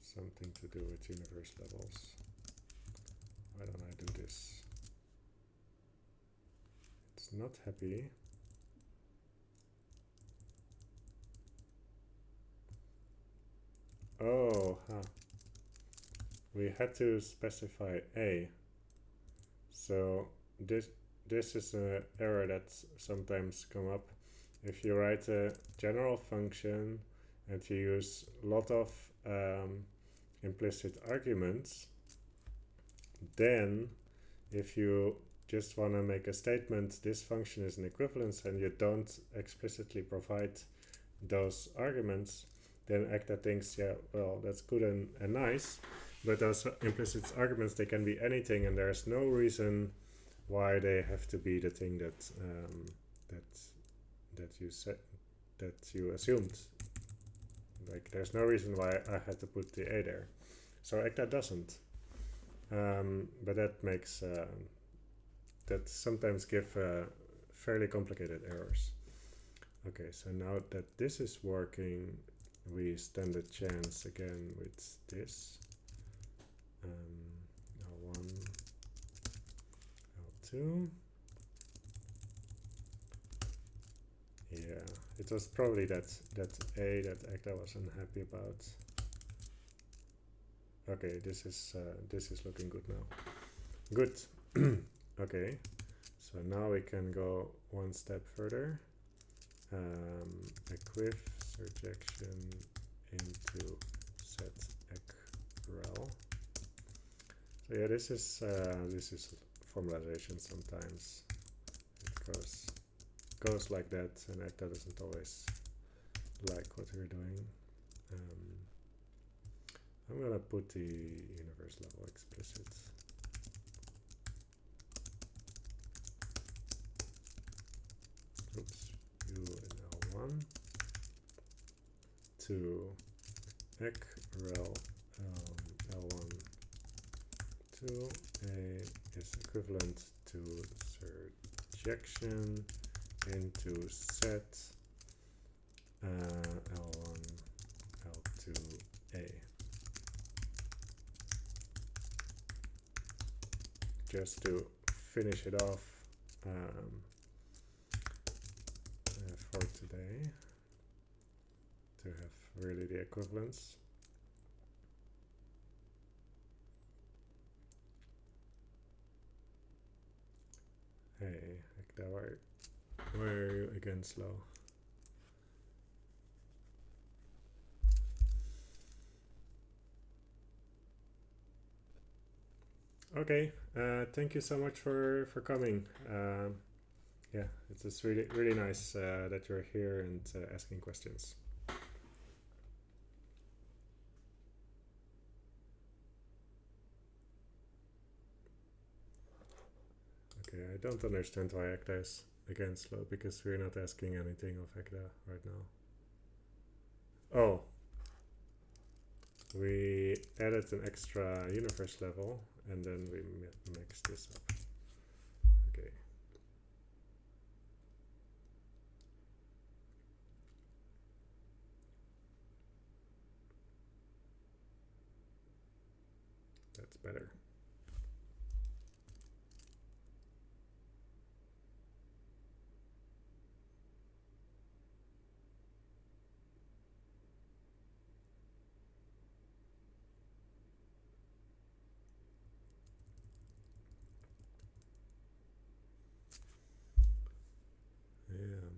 Something to do with universe levels. Why don't I do this? It's not happy. Oh, huh. We had to specify a. So this is an error that's sometimes come up. If you write a general function and you use a lot of implicit arguments, then if you just want to make a statement, this function is an equivalence, and you don't explicitly provide those arguments, then ACTA thinks, yeah, well, that's good and nice, but those implicit arguments, they can be anything, and there's no reason why they have to be the thing that that you assumed. Like, there's no reason why I had to put the a there. So ACTA doesn't. But that makes that sometimes give fairly complicated errors. Okay, so now that this is working, we stand a chance again with this. L1, L2. Yeah, it was probably that A that ACTA was unhappy about. Okay, this is looking good now. Good. Okay, so now we can go one step further. Equiv surjection into set eqrel. So yeah, this is formalization sometimes. It goes like that, and ACTA doesn't always like what we're doing. I'm gonna put the universe level explicit. Oops, U and L1 to eqrel L1 to A is equivalent to surjection into set L1 L2 A. Just to finish it off for today, to have really the equivalence. Hey, why are you again slow? Okay, thank you so much for coming. Yeah, it's just really nice that you're here and asking questions. Okay, I don't understand why ACTA is again slow, because we're not asking anything of ACTA right now. Oh, we added an extra universe level and then we mixed this up. Okay. That's better. Yeah.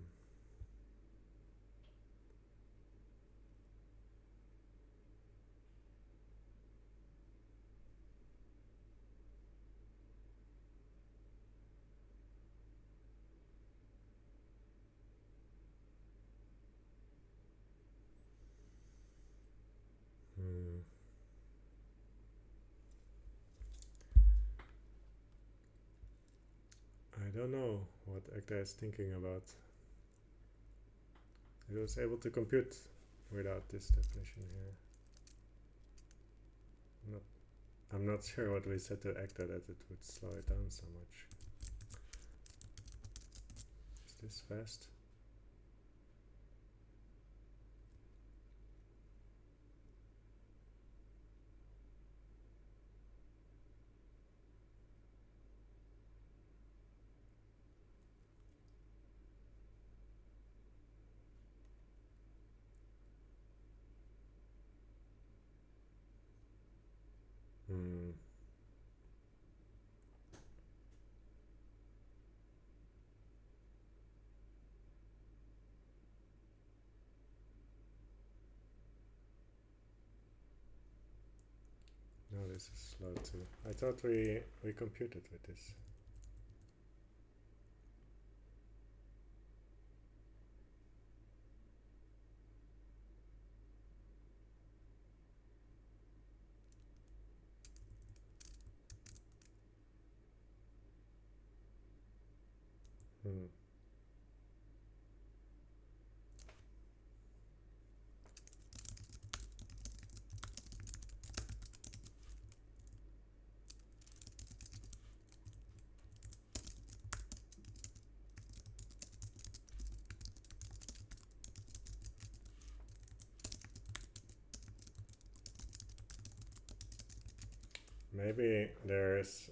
I don't know what ACTA is thinking about. It was able to compute without this definition here. I'm not sure what we said to ACTA that it would slow it down so much. Is this fast? this is slow too. I thought we computed with this. Maybe there's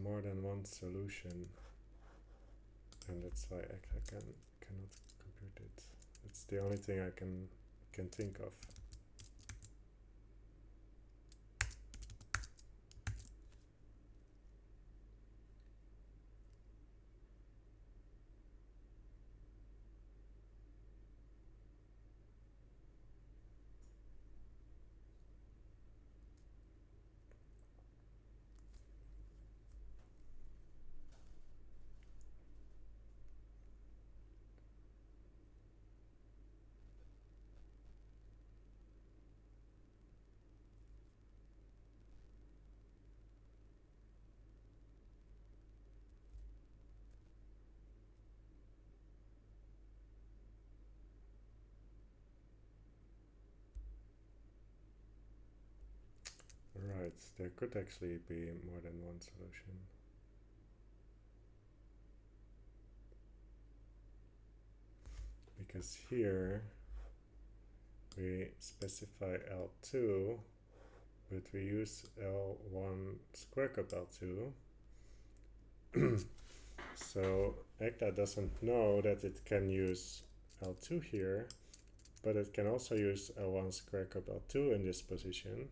more than one solution, and that's why I cannot compute it. It's the only thing I can think of. Right, there could actually be more than one solution. Because here we specify L2, but we use L1 square cup L2. So ECTA doesn't know that it can use L2 here, but it can also use L1 square cup L2 in this position,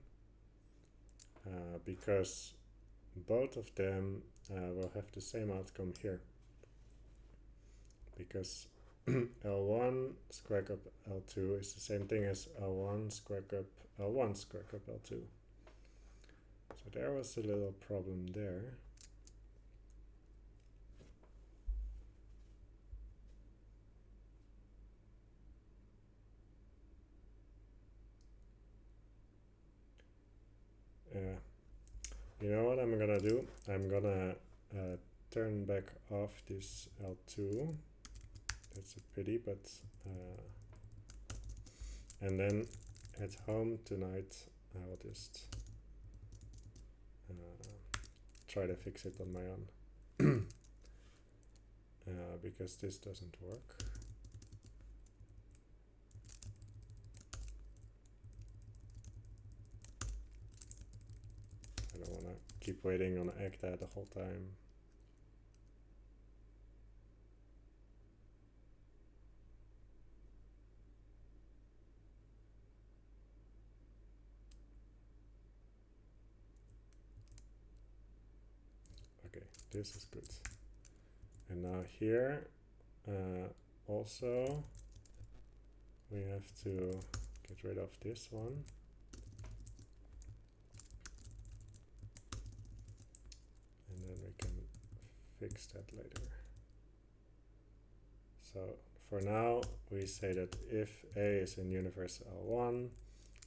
because both of them will have the same outcome here. Because L1 square cup L2 is the same thing as L1 square cup L1 square cup L2. So there was a little problem there. You know what I'm gonna do? I'm gonna turn back off this L2. That's a pity, but and then at home tonight I'll just try to fix it on my own. Because this doesn't work. I don't want to keep waiting on ECTA the whole time. Okay, this is good. And now here also we have to get rid of this one. And then we can fix that later. So for now we say that if A is in universe L1,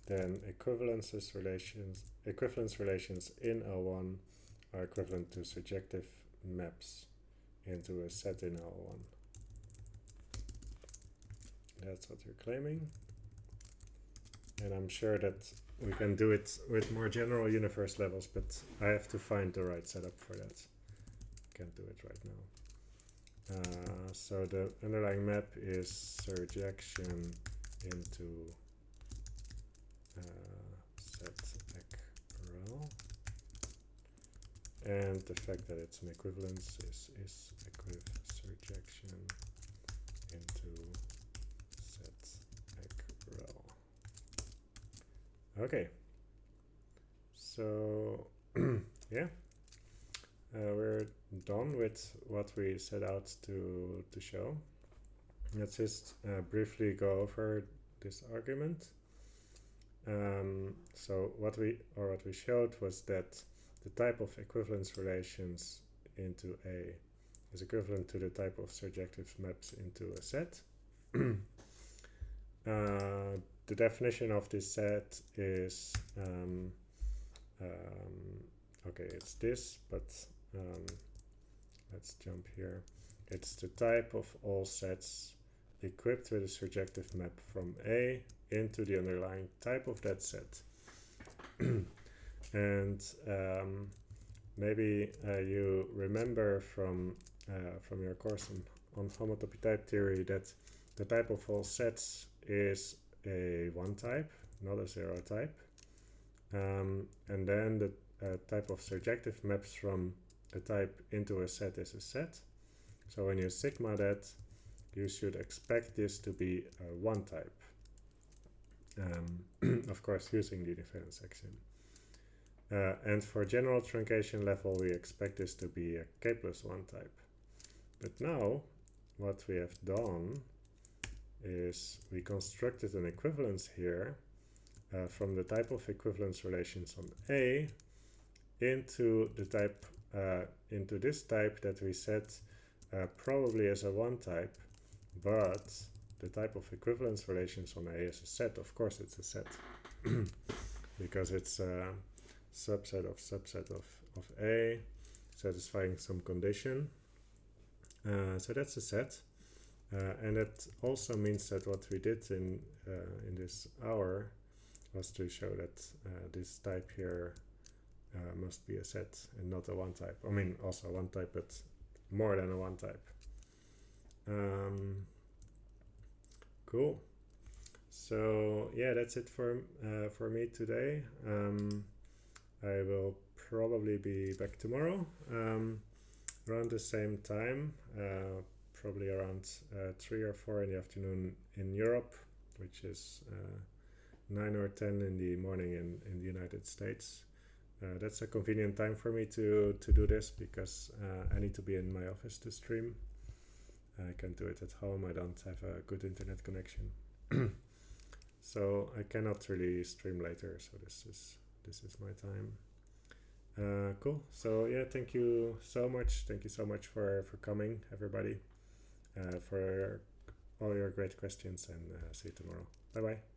then equivalence relations in L1 are equivalent to surjective maps into a set in L1. That's what you're claiming. And I'm sure that we can do it with more general universe levels, but I have to find the right setup for that. Can't do it right now. So the underlying map is surjection into set eq_rel. And the fact that it's an equivalence is equiv surjection into set eq_rel. Okay, so yeah, we're done with what we set out to show. Let's just briefly go over this argument. so what we showed was that the type of equivalence relations into A is equivalent to the type of surjective maps into a set. The definition of this set is okay, it's this, but let's jump here. It's the type of all sets equipped with a surjective map from A into the underlying type of that set. And maybe you remember from your course on homotopy type theory that the type of all sets is a one type, not a zero type. And then the type of surjective maps from a type into a set is a set. So when you sigma that, you should expect this to be a one type. Of course, using the Univariance Axiom. And for general truncation level, we expect this to be a k+1 type. But now, what we have done is we constructed an equivalence here from the type of equivalence relations on A into the type into this type that we set probably as a one type, but the type of equivalence relations on A is a set. Of course, it's a set because it's a subset of A satisfying some condition. So that's a set. And that also means that what we did in this hour was to show that this type here must be a set and not a one type. I mean, also a one type, but more than a one type. Cool. So yeah, that's it for me today. I will probably be back tomorrow around the same time. Probably around 3 or 4 in the afternoon in Europe, which is 9 or 10 in the morning in the United States. That's a convenient time for me to do this because I need to be in my office to stream. I can't do it at home. I don't have a good internet connection. So I cannot really stream later, so this is my time. Cool. So yeah, thank you so much. Thank you so much for coming, everybody. For all your great questions, and see you tomorrow. Bye bye.